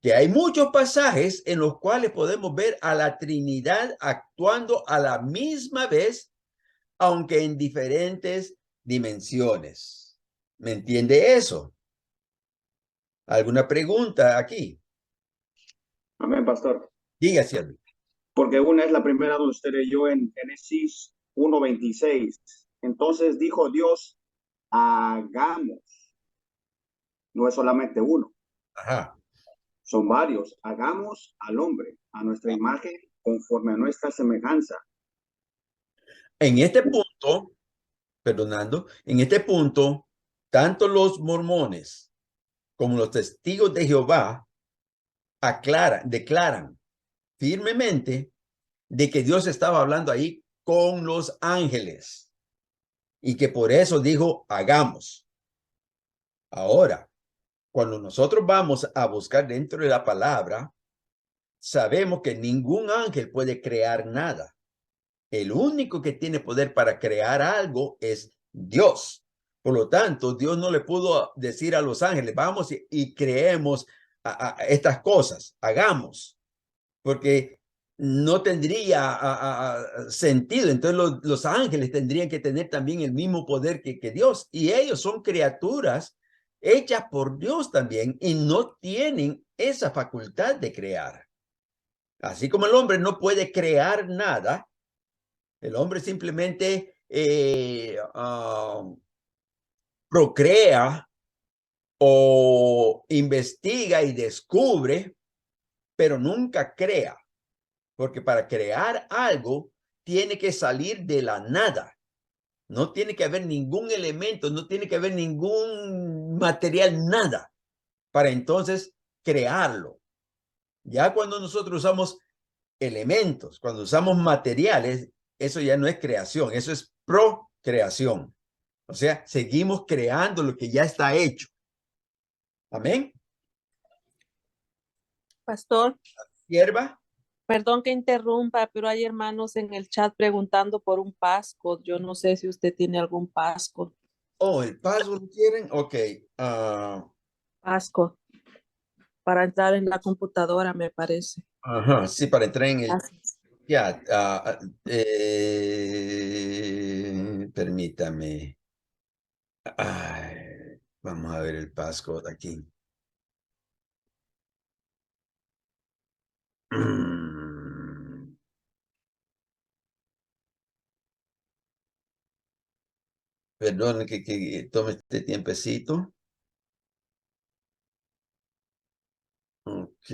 que hay muchos pasajes en los cuales podemos ver a la Trinidad actuando a la misma vez, aunque en diferentes dimensiones. ¿Me entiende eso? ¿Alguna pregunta aquí? Amén, pastor. Diga, siervo. Porque una es la primera donde usted leyó en Génesis 1:26. Entonces dijo Dios, hagamos. No es solamente uno, Ajá. son varios. Hagamos al hombre a nuestra imagen conforme a nuestra semejanza. En este punto, perdonando, en este punto, tanto los mormones como los testigos de Jehová declaran firmemente de que Dios estaba hablando ahí con los ángeles y que por eso dijo, hagamos. Ahora, cuando nosotros vamos a buscar dentro de la palabra, sabemos que ningún ángel puede crear nada. El único que tiene poder para crear algo es Dios. Por lo tanto, Dios no le pudo decir a los ángeles, vamos y creemos a estas cosas, hagamos. Porque no tendría sentido. Entonces los ángeles tendrían que tener también el mismo poder que Dios. Y ellos son criaturas hechas por Dios también y no tienen esa facultad de crear. Así como el hombre no puede crear nada, el hombre simplemente procrea o investiga y descubre, pero nunca crea. Porque para crear algo tiene que salir de la nada. No tiene que haber ningún elemento, no tiene que haber ningún material, nada, para entonces crearlo. Ya cuando nosotros usamos elementos, cuando usamos materiales, eso ya no es creación, eso es procreación. O sea, seguimos creando lo que ya está hecho. Amén. Pastor, Sierva. perdón que interrumpa, pero hay hermanos en el chat preguntando por un passcode. Yo no sé si usted tiene algún passcode. Oh, el password quieren. Ok. Passcode para entrar en la computadora, me parece. Ajá, sí, para entrar en el Gracias. chat. Permítame. Ay, vamos a ver el passcode aquí. Perdón que tome este tiempecito. Ok.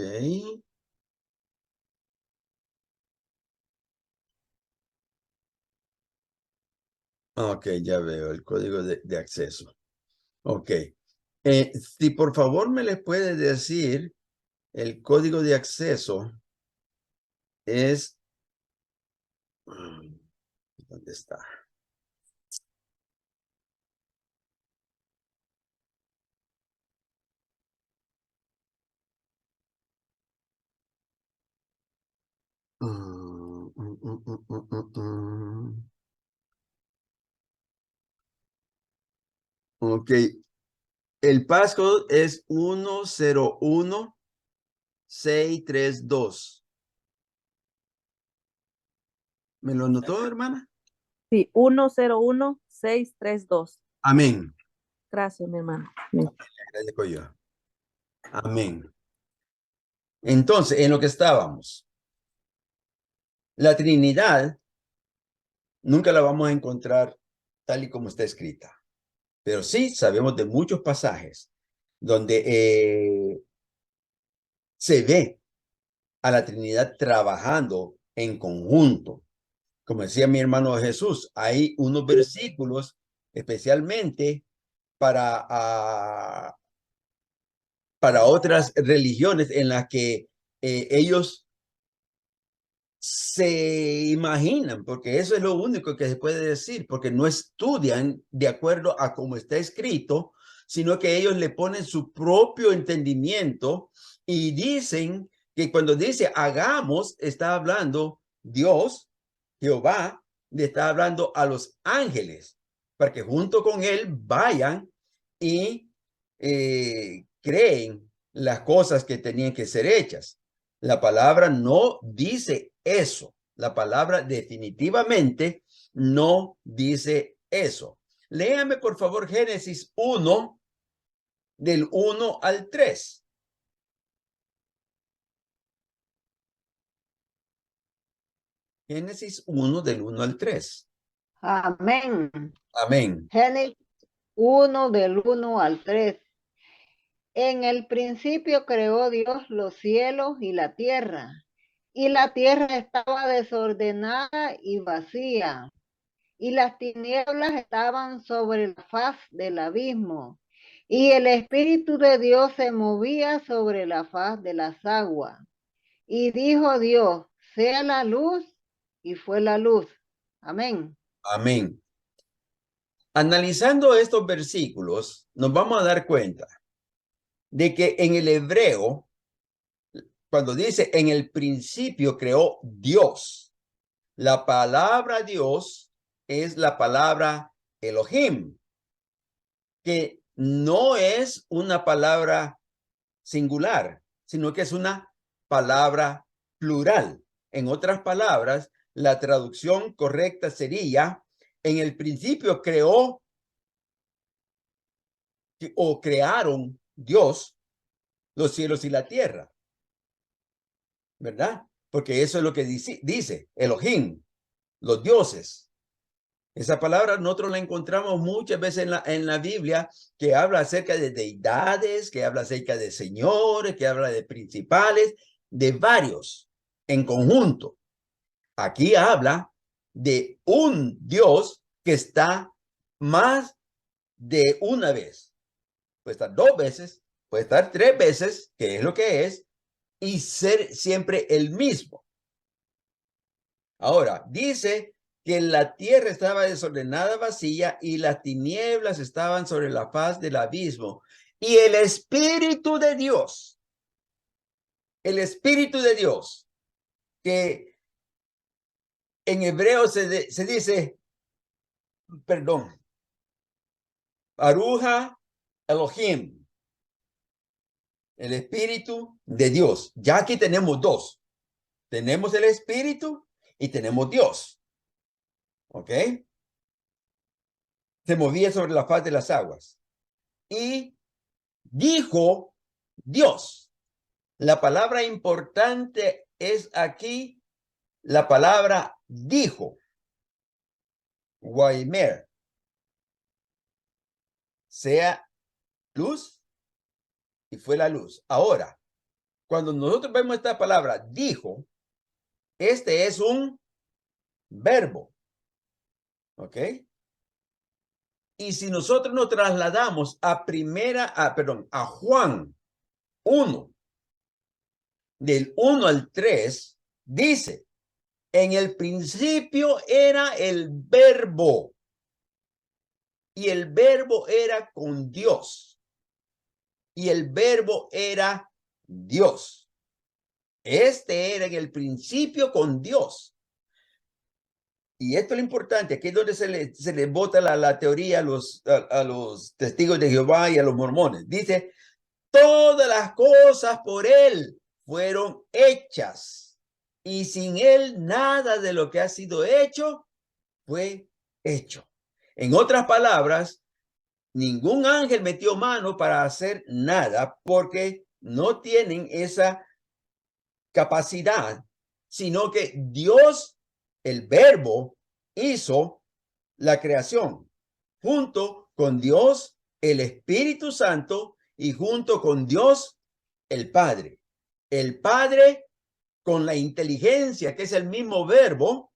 Ok, ya veo el código de acceso. Ok. Si por favor me les puede decir el código de acceso es... ¿Dónde está? Ok. El passcode es 101632. ¿Me lo anotó, hermana? Sí, 101632. Amén. Gracias, mi hermano. Amén. Agradezco yo. Amén. Entonces, en lo que estábamos, la Trinidad nunca la vamos a encontrar tal y como está escrita. Pero sí sabemos de muchos pasajes donde se ve a la Trinidad trabajando en conjunto. Como decía mi hermano Jesús, hay unos versículos especialmente para otras religiones en las que ellos se imaginan, porque eso es lo único que se puede decir, porque no estudian de acuerdo a cómo está escrito, sino que ellos le ponen su propio entendimiento y dicen que cuando dice hagamos, está hablando Dios, Jehová, le está hablando a los ángeles, para que junto con él vayan y creen las cosas que tenían que ser hechas. La palabra no dice eso. La palabra definitivamente no dice eso. Léame por favor Génesis 1 del 1 al 3. Génesis 1 del 1 al 3. Amén. Amén. Génesis 1 del 1 al 3. En el principio creó Dios los cielos y la tierra estaba desordenada y vacía, y las tinieblas estaban sobre la faz del abismo, y el Espíritu de Dios se movía sobre la faz de las aguas. Y dijo Dios, sea la luz, y fue la luz. Amén. Amén. Analizando estos versículos, nos vamos a dar cuenta de que en el hebreo, cuando dice en el principio creó Dios, la palabra Dios es la palabra Elohim, que no es una palabra singular, sino que es una palabra plural. En otras palabras, la traducción correcta sería, en el principio creó o crearon Dios los cielos y la tierra, ¿verdad? Porque eso es lo que dice Elohim, los dioses. Esa palabra nosotros la encontramos muchas veces en la Biblia, que habla acerca de deidades, que habla acerca de señores, que habla de principales, de varios en conjunto. Aquí habla de un Dios que está más de una vez. Puede estar 2 veces, puede estar 3 veces, que es lo que es, y ser siempre el mismo. Ahora, dice que la tierra estaba desordenada, vacía, y las tinieblas estaban sobre la faz del abismo. Y el Espíritu de Dios, que en hebreo se dice, perdón, Aruja Elohim, el Espíritu de Dios. Ya aquí tenemos 2. Tenemos el Espíritu y tenemos Dios. ¿Ok? Se movía sobre la faz de las aguas. Y dijo Dios. La palabra importante es aquí la palabra dijo. Waimer. Sea luz y fue la luz. Ahora, cuando nosotros vemos esta palabra dijo, este es un verbo. ¿Ok? Y si nosotros nos trasladamos a Juan 1, del 1 al 3, dice, en el principio era el verbo, y el verbo era con Dios, y el verbo era Dios. Este era en el principio con Dios. Y esto es lo importante, aquí es donde se le bota la teoría a los testigos de Jehová y a los mormones. Dice, todas las cosas por él fueron hechas, y sin él nada de lo que ha sido hecho fue hecho. En otras palabras, ningún ángel metió mano para hacer nada porque no tienen esa capacidad, sino que Dios, el verbo, hizo la creación junto con Dios, el Espíritu Santo, y junto con Dios, el Padre. El Padre, con la inteligencia, que es el mismo verbo,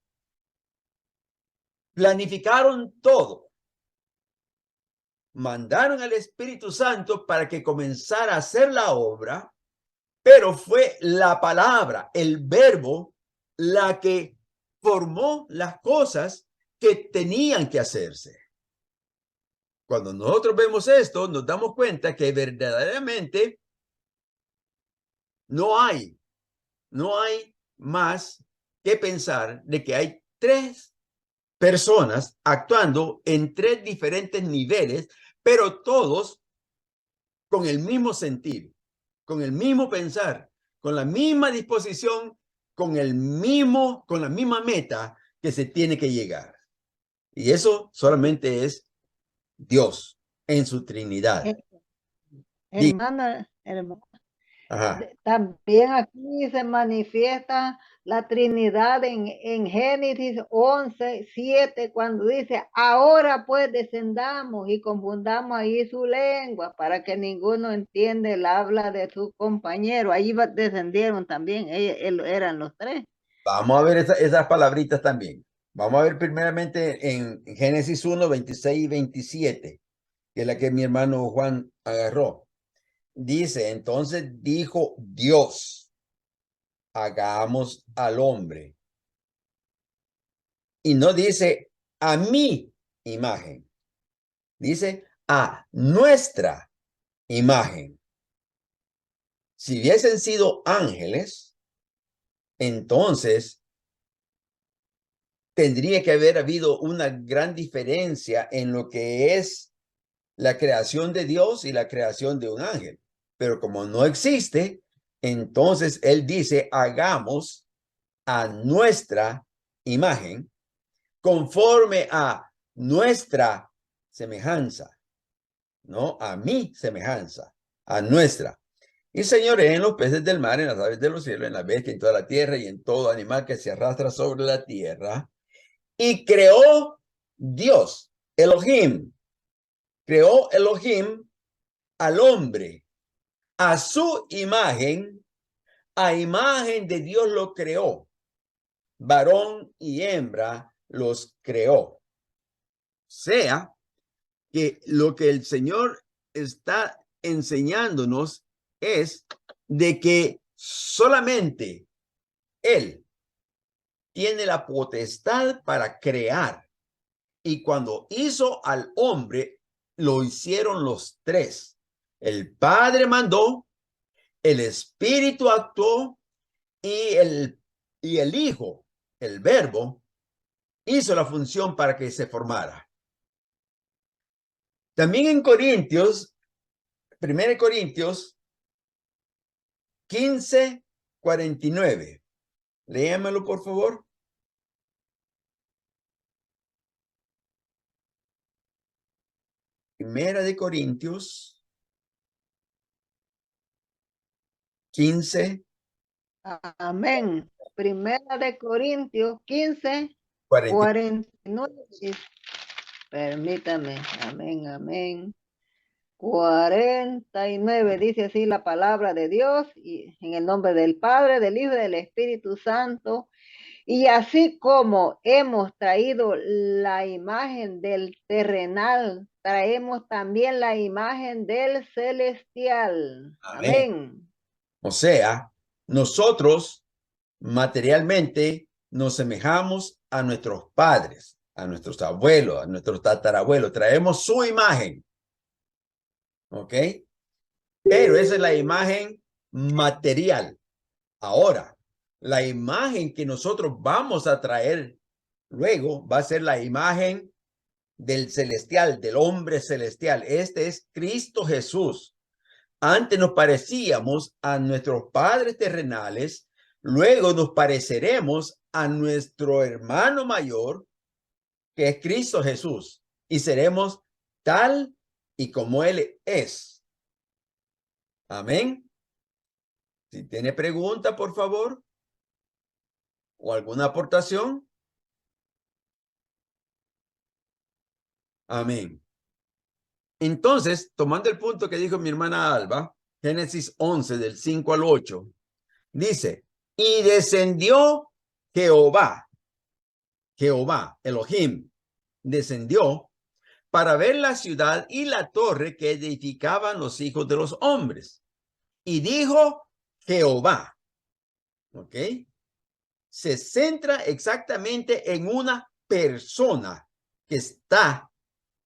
planificaron todo. Mandaron al Espíritu Santo para que comenzara a hacer la obra, pero fue la palabra, el verbo, la que formó las cosas que tenían que hacerse. Cuando nosotros vemos esto, nos damos cuenta que verdaderamente no hay más que pensar de que hay 3 personas actuando en 3 diferentes niveles, pero todos con el mismo sentir, con el mismo pensar, con la misma disposición, con la misma meta que se tiene que llegar. Y eso solamente es Dios en su Trinidad. Hermana, también aquí se manifiesta la Trinidad en Génesis 11:7, cuando dice, ahora pues descendamos y confundamos ahí su lengua para que ninguno entienda el habla de su compañero. Ahí descendieron también, ellos eran los 3. Vamos a ver esas palabritas también. Vamos a ver primeramente en Génesis 1, 26 y 27, que es la que mi hermano Juan agarró. Dice, entonces dijo Dios, hagamos al hombre. Y no dice a mi imagen, dice a nuestra imagen. Si hubiesen sido ángeles, entonces tendría que haber habido una gran diferencia en lo que es la creación de Dios y la creación de un ángel. Pero como no existe, entonces él dice, hagamos a nuestra imagen, conforme a nuestra semejanza, no a mi semejanza, a nuestra. Y señoré en los peces del mar, en las aves de los cielos, en la bestia, en toda la tierra y en todo animal que se arrastra sobre la tierra. Y creó Dios, Elohim, creó Elohim al hombre, a su imagen, a imagen de Dios lo creó. Varón y hembra los creó. O sea, que lo que el Señor está enseñándonos es de que solamente Él tiene la potestad para crear. Y cuando hizo al hombre, lo hicieron los tres. El Padre mandó, el Espíritu actuó y el Hijo, el Verbo, hizo la función para que se formara. También en Corintios, 1 Corintios 15:49. Léamelo, por favor. Primera de Corintios 15. Amén. Primera de Corintios 15, 49. 49. Permítame. Amén, amén. 49 dice así la palabra de Dios, y en el nombre del Padre, del Hijo y del Espíritu Santo. Y así como hemos traído la imagen del terrenal, traemos también la imagen del celestial. Amén. Amén. O sea, nosotros materialmente nos semejamos a nuestros padres, a nuestros abuelos, a nuestros tatarabuelos. Traemos su imagen. ¿Ok? Pero esa es la imagen material. Ahora, la imagen que nosotros vamos a traer luego va a ser la imagen del celestial, del hombre celestial. Este es Cristo Jesús. Antes nos parecíamos a nuestros padres terrenales, luego nos pareceremos a nuestro hermano mayor, que es Cristo Jesús, y seremos tal y como Él es. Amén. Si tiene pregunta, por favor, o alguna aportación. Amén. Entonces, tomando el punto que dijo mi hermana Alba, Génesis 11, del 5 al 8, dice, y descendió Jehová, Elohim, descendió para ver la ciudad y la torre que edificaban los hijos de los hombres. Y dijo Jehová, ¿ok? Se centra exactamente en una persona que está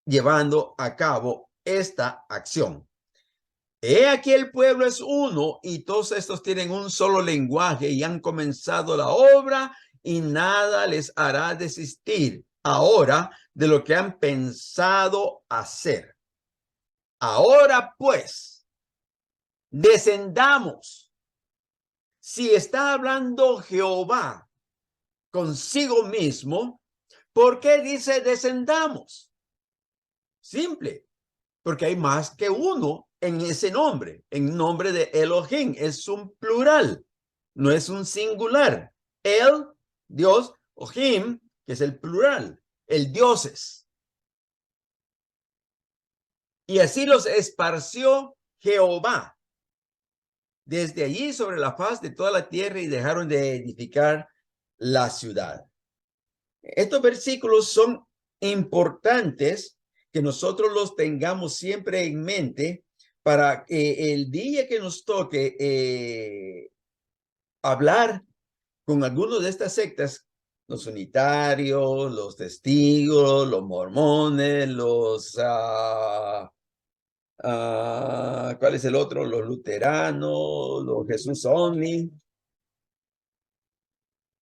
llevando a cabo esta acción. He aquí el pueblo es uno y todos estos tienen un solo lenguaje y han comenzado la obra y nada les hará desistir ahora de lo que han pensado hacer. Ahora pues, descendamos. Si está hablando Jehová consigo mismo, ¿por qué dice descendamos? Simple, porque hay más que uno en ese nombre. En nombre de Elohim es un plural, no es un singular. El, Dios, Ohim, que es el plural, el dioses. Y así los esparció Jehová desde allí sobre la faz de toda la tierra y dejaron de edificar la ciudad. Estos versículos son importantes que nosotros los tengamos siempre en mente para que el día que nos toque hablar con algunos de estas sectas, los unitarios, los testigos, los mormones, ¿cuál es el otro? Los luteranos, los Jesús Only.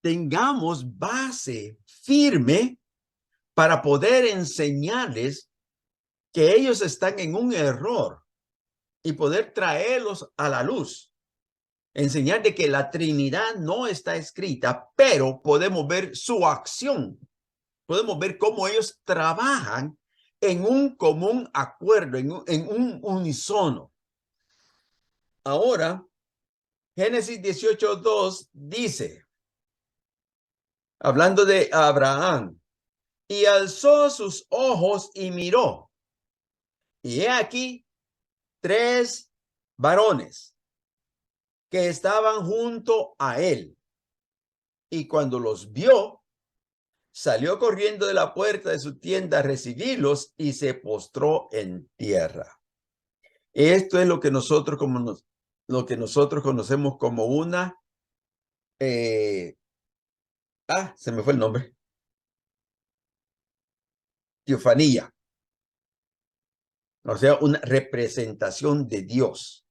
Tengamos base firme para poder enseñarles que ellos están en un error y poder traerlos a la luz. enseñar de que la Trinidad no está escrita, pero podemos ver su acción. Podemos ver cómo ellos trabajan en un común acuerdo, en un unísono. Ahora, Génesis 18:2 dice, hablando de Abraham, y alzó sus ojos y miró. Y he aquí 3 varones que estaban junto a él. Y cuando los vio, salió corriendo de la puerta de su tienda a recibirlos y se postró en tierra. Esto es lo que nosotros conocemos como una se me fue el nombre. Teofanía. O sea, una representación de Dios.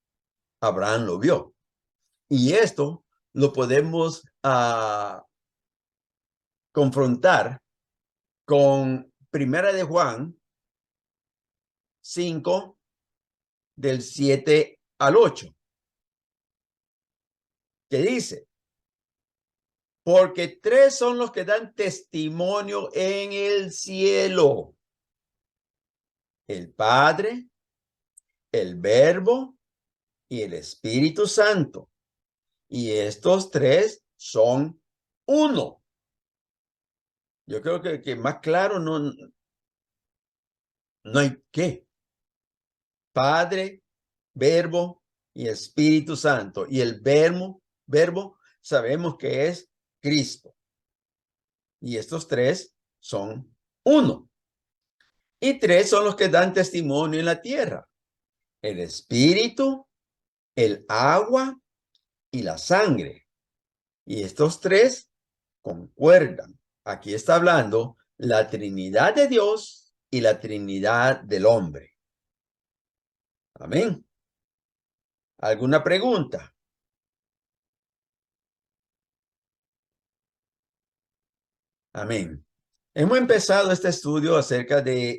Abraham lo vio. Y esto lo podemos confrontar con Primera de Juan 5, del 7 al 8, que dice, porque 3 son los que dan testimonio en el cielo: el Padre, el Verbo y el Espíritu Santo. Y estos 3 son uno. Yo creo que más claro no hay qué. Padre, Verbo y Espíritu Santo. Y el verbo sabemos que es Cristo. Y estos 3 son uno. Y 3 son los que dan testimonio en la tierra: el Espíritu, el agua y la sangre. Y estos 3 concuerdan. Aquí está hablando la Trinidad de Dios y la Trinidad del hombre. Amén. ¿Alguna pregunta? Amén. Hemos empezado este estudio acerca de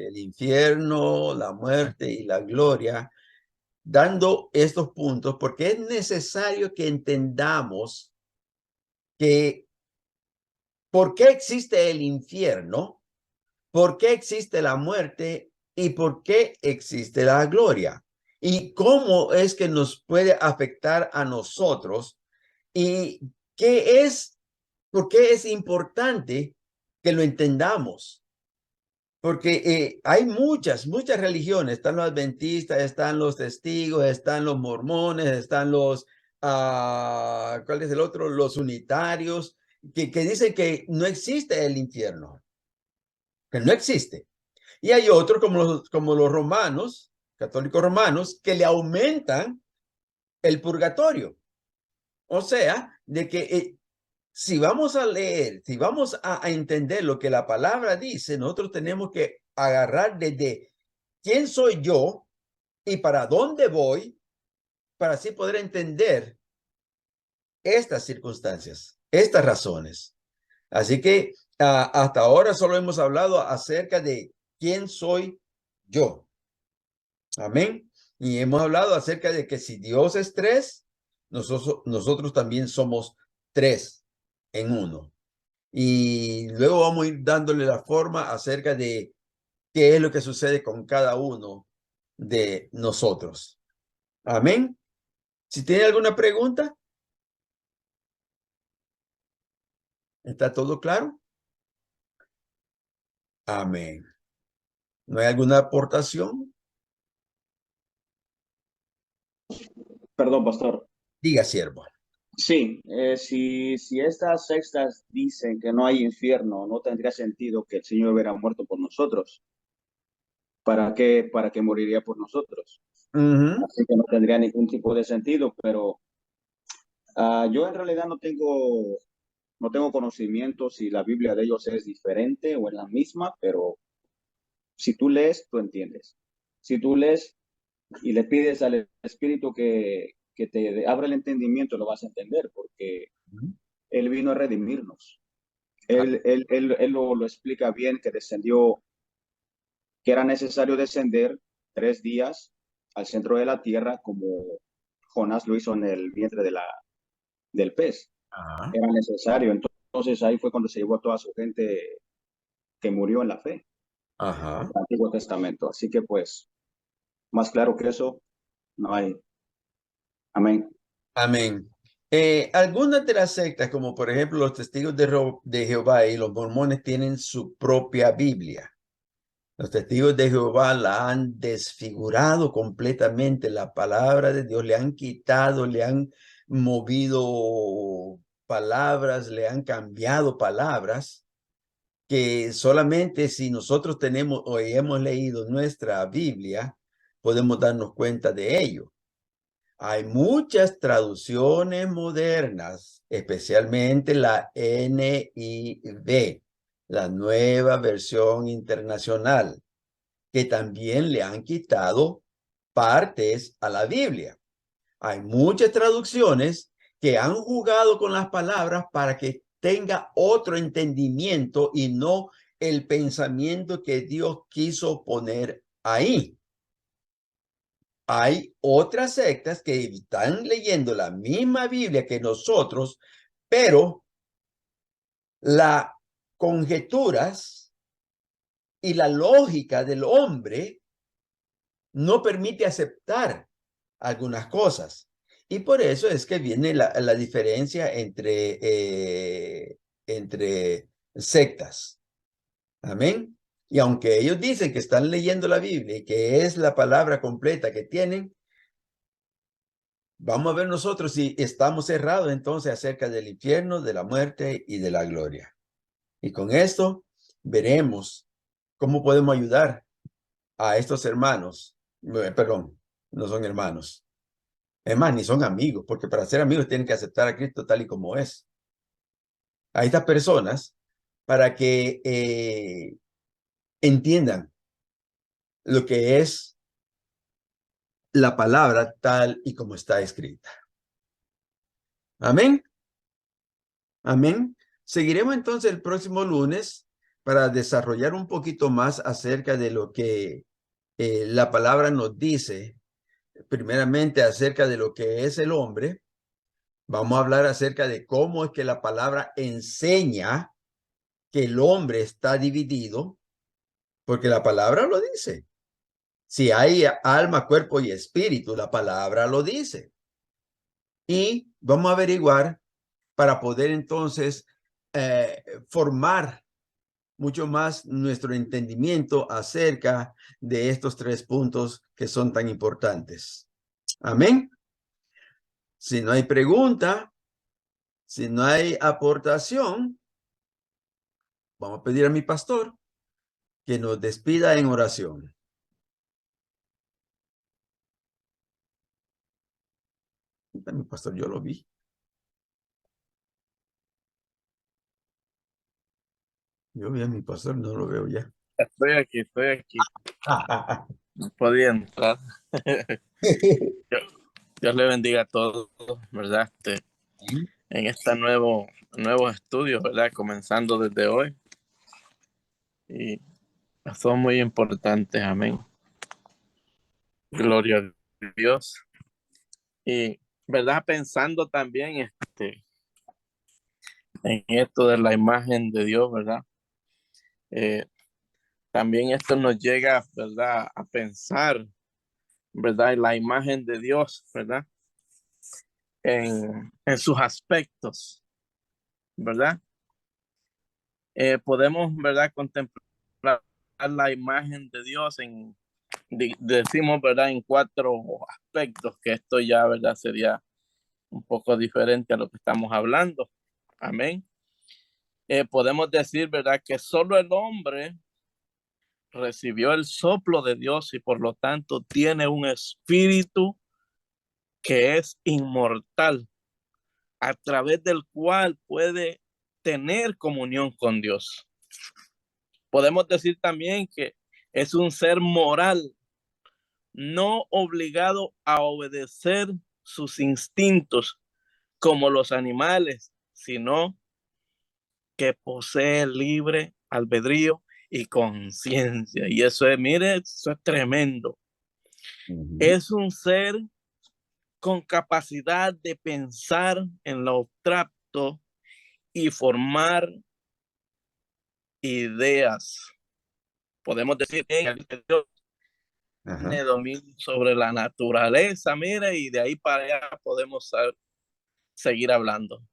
el infierno, la muerte y la gloria, dando estos puntos porque es necesario que entendamos que por qué existe el infierno, por qué existe la muerte y por qué existe la gloria, y cómo es que nos puede afectar a nosotros, y por qué es importante que lo entendamos. Porque hay muchas religiones. Están los adventistas, están los testigos, están los mormones, están los, ¿cuál es el otro? Los unitarios, que dicen que no existe el infierno, que no existe. Y hay otros como los romanos, católicos romanos, que le aumentan el purgatorio. O sea, de que si vamos a leer, si vamos a entender lo que la palabra dice, nosotros tenemos que agarrar desde quién soy yo y para dónde voy, para así poder entender estas circunstancias, estas razones. Así que hasta ahora solo hemos hablado acerca de quién soy yo. Amén. Y hemos hablado acerca de que si Dios es 3, nosotros también somos 3 en uno. Y luego vamos a ir dándole la forma acerca de qué es lo que sucede con cada uno de nosotros. Amén. Si tiene alguna pregunta, ¿está todo claro? Amén. ¿No hay alguna aportación? Perdón, pastor. Diga, siervo. Sí, si estas sextas dicen que no hay infierno, no tendría sentido que el Señor hubiera muerto por nosotros. ¿Para qué moriría por nosotros? Así que no tendría ningún tipo de sentido, pero yo en realidad no tengo conocimiento si la Biblia de ellos es diferente o es la misma, pero si tú lees, tú entiendes. Si tú lees y le pides al Espíritu que te abra el entendimiento, lo vas a entender, porque Él vino a redimirnos. Él lo explica bien, que descendió, que era necesario descender 3 días al centro de la tierra como Jonás lo hizo en el vientre del pez. Ajá. Era necesario. Entonces ahí fue cuando se llevó a toda su gente que murió en la fe, Ajá. el Antiguo Testamento. Así que pues, más claro que eso, no hay. Amén. Amén. Algunas de las sectas, como por ejemplo los testigos de Jehová y los mormones, tienen su propia Biblia. Los testigos de Jehová la han desfigurado completamente. La palabra de Dios le han quitado, le han movido palabras, le han cambiado palabras, que solamente si nosotros tenemos o hemos leído nuestra Biblia, podemos darnos cuenta de ello. Hay muchas traducciones modernas, especialmente la NIV, la Nueva Versión Internacional, que también le han quitado partes a la Biblia. Hay muchas traducciones que han jugado con las palabras para que tenga otro entendimiento y no el pensamiento que Dios quiso poner ahí. Hay otras sectas que están leyendo la misma Biblia que nosotros, pero las conjeturas y la lógica del hombre no permite aceptar algunas cosas. Y por eso es que viene la diferencia entre sectas. Amén. Y aunque ellos dicen que están leyendo la Biblia y que es la palabra completa que tienen, vamos a ver nosotros si estamos cerrados entonces acerca del infierno, de la muerte y de la gloria. Y con esto veremos cómo podemos ayudar a estos hermanos. Perdón, no son hermanos. Es más, ni son amigos, porque para ser amigos tienen que aceptar a Cristo tal y como es. A estas personas para que entiendan lo que es la palabra tal y como está escrita. Amén. Amén. Seguiremos entonces el próximo lunes para desarrollar un poquito más acerca de lo que la palabra nos dice. Primeramente acerca de lo que es el hombre. Vamos a hablar acerca de cómo es que la palabra enseña que el hombre está dividido, porque la palabra lo dice. Si hay alma, cuerpo y espíritu, la palabra lo dice. Y vamos a averiguar para poder entonces formar mucho más nuestro entendimiento acerca de estos 3 puntos que son tan importantes. Amén. Si no hay pregunta, si no hay aportación, vamos a pedir a mi pastor que nos despida en oración. Mi pastor, yo lo vi. Yo vi a mi pastor, no lo veo ya. Estoy aquí. No podía entrar. Dios le bendiga a todos, ¿verdad? En este nuevo estudio, ¿verdad? Comenzando desde hoy. Y son muy importantes, amén. Gloria a Dios. Y, ¿verdad? Pensando también en esto de la imagen de Dios, ¿verdad? También esto nos llega, ¿verdad? A pensar, ¿verdad? En la imagen de Dios, ¿verdad? En sus aspectos, ¿verdad? Podemos, ¿verdad? Contemplar la imagen de Dios decimos, ¿verdad? En 4 aspectos, que esto ya, ¿verdad? Sería un poco diferente a lo que estamos hablando. Amén. Podemos decir, ¿verdad? Que solo el hombre recibió el soplo de Dios y por lo tanto tiene un espíritu que es inmortal, a través del cual puede tener comunión con Dios. Podemos decir también que es un ser moral, no obligado a obedecer sus instintos como los animales, sino que posee libre albedrío y conciencia. Y eso es, mire, eso es tremendo. Es un ser con capacidad de pensar en lo abstracto y formar ideas. Podemos decir que Dios tiene dominio sobre la naturaleza, mire, y de ahí para allá podemos seguir hablando.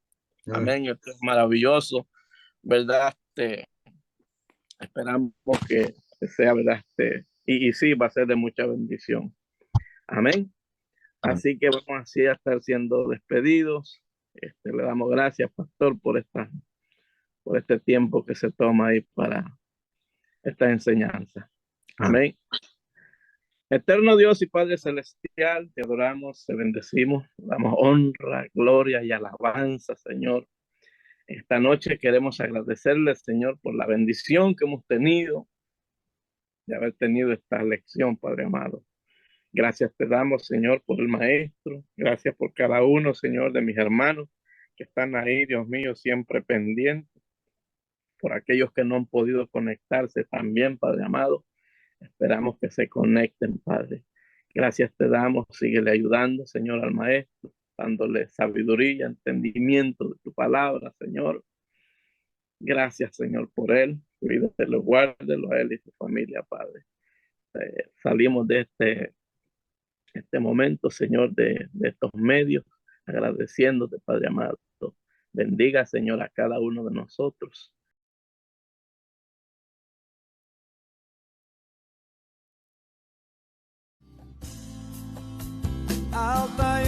Amén, esto es maravilloso, ¿verdad? Esperamos que sea, ¿verdad? Y sí, va a ser de mucha bendición. Amén. Así que vamos así a estar siendo despedidos. Le damos gracias, pastor, por este tiempo que se toma ahí para esta enseñanza. Amén. Eterno Dios y Padre Celestial, te adoramos, te bendecimos, damos honra, gloria y alabanza, Señor. Esta noche queremos agradecerle, Señor, por la bendición que hemos tenido de haber tenido esta lección, Padre amado. Gracias te damos, Señor, por el maestro. Gracias por cada uno, Señor, de mis hermanos que están ahí, Dios mío, siempre pendientes. Por aquellos que no han podido conectarse también, Padre amado. Esperamos que se conecten, Padre. Gracias te damos. Síguele ayudando, Señor, al maestro, dándole sabiduría, entendimiento de tu palabra, Señor. Gracias, Señor, por él. Cuídelo, guárdelo a él y su familia, Padre. Salimos de este momento, Señor, de estos medios, agradeciéndote, Padre amado. Bendiga, Señor, a cada uno de nosotros. I'll buy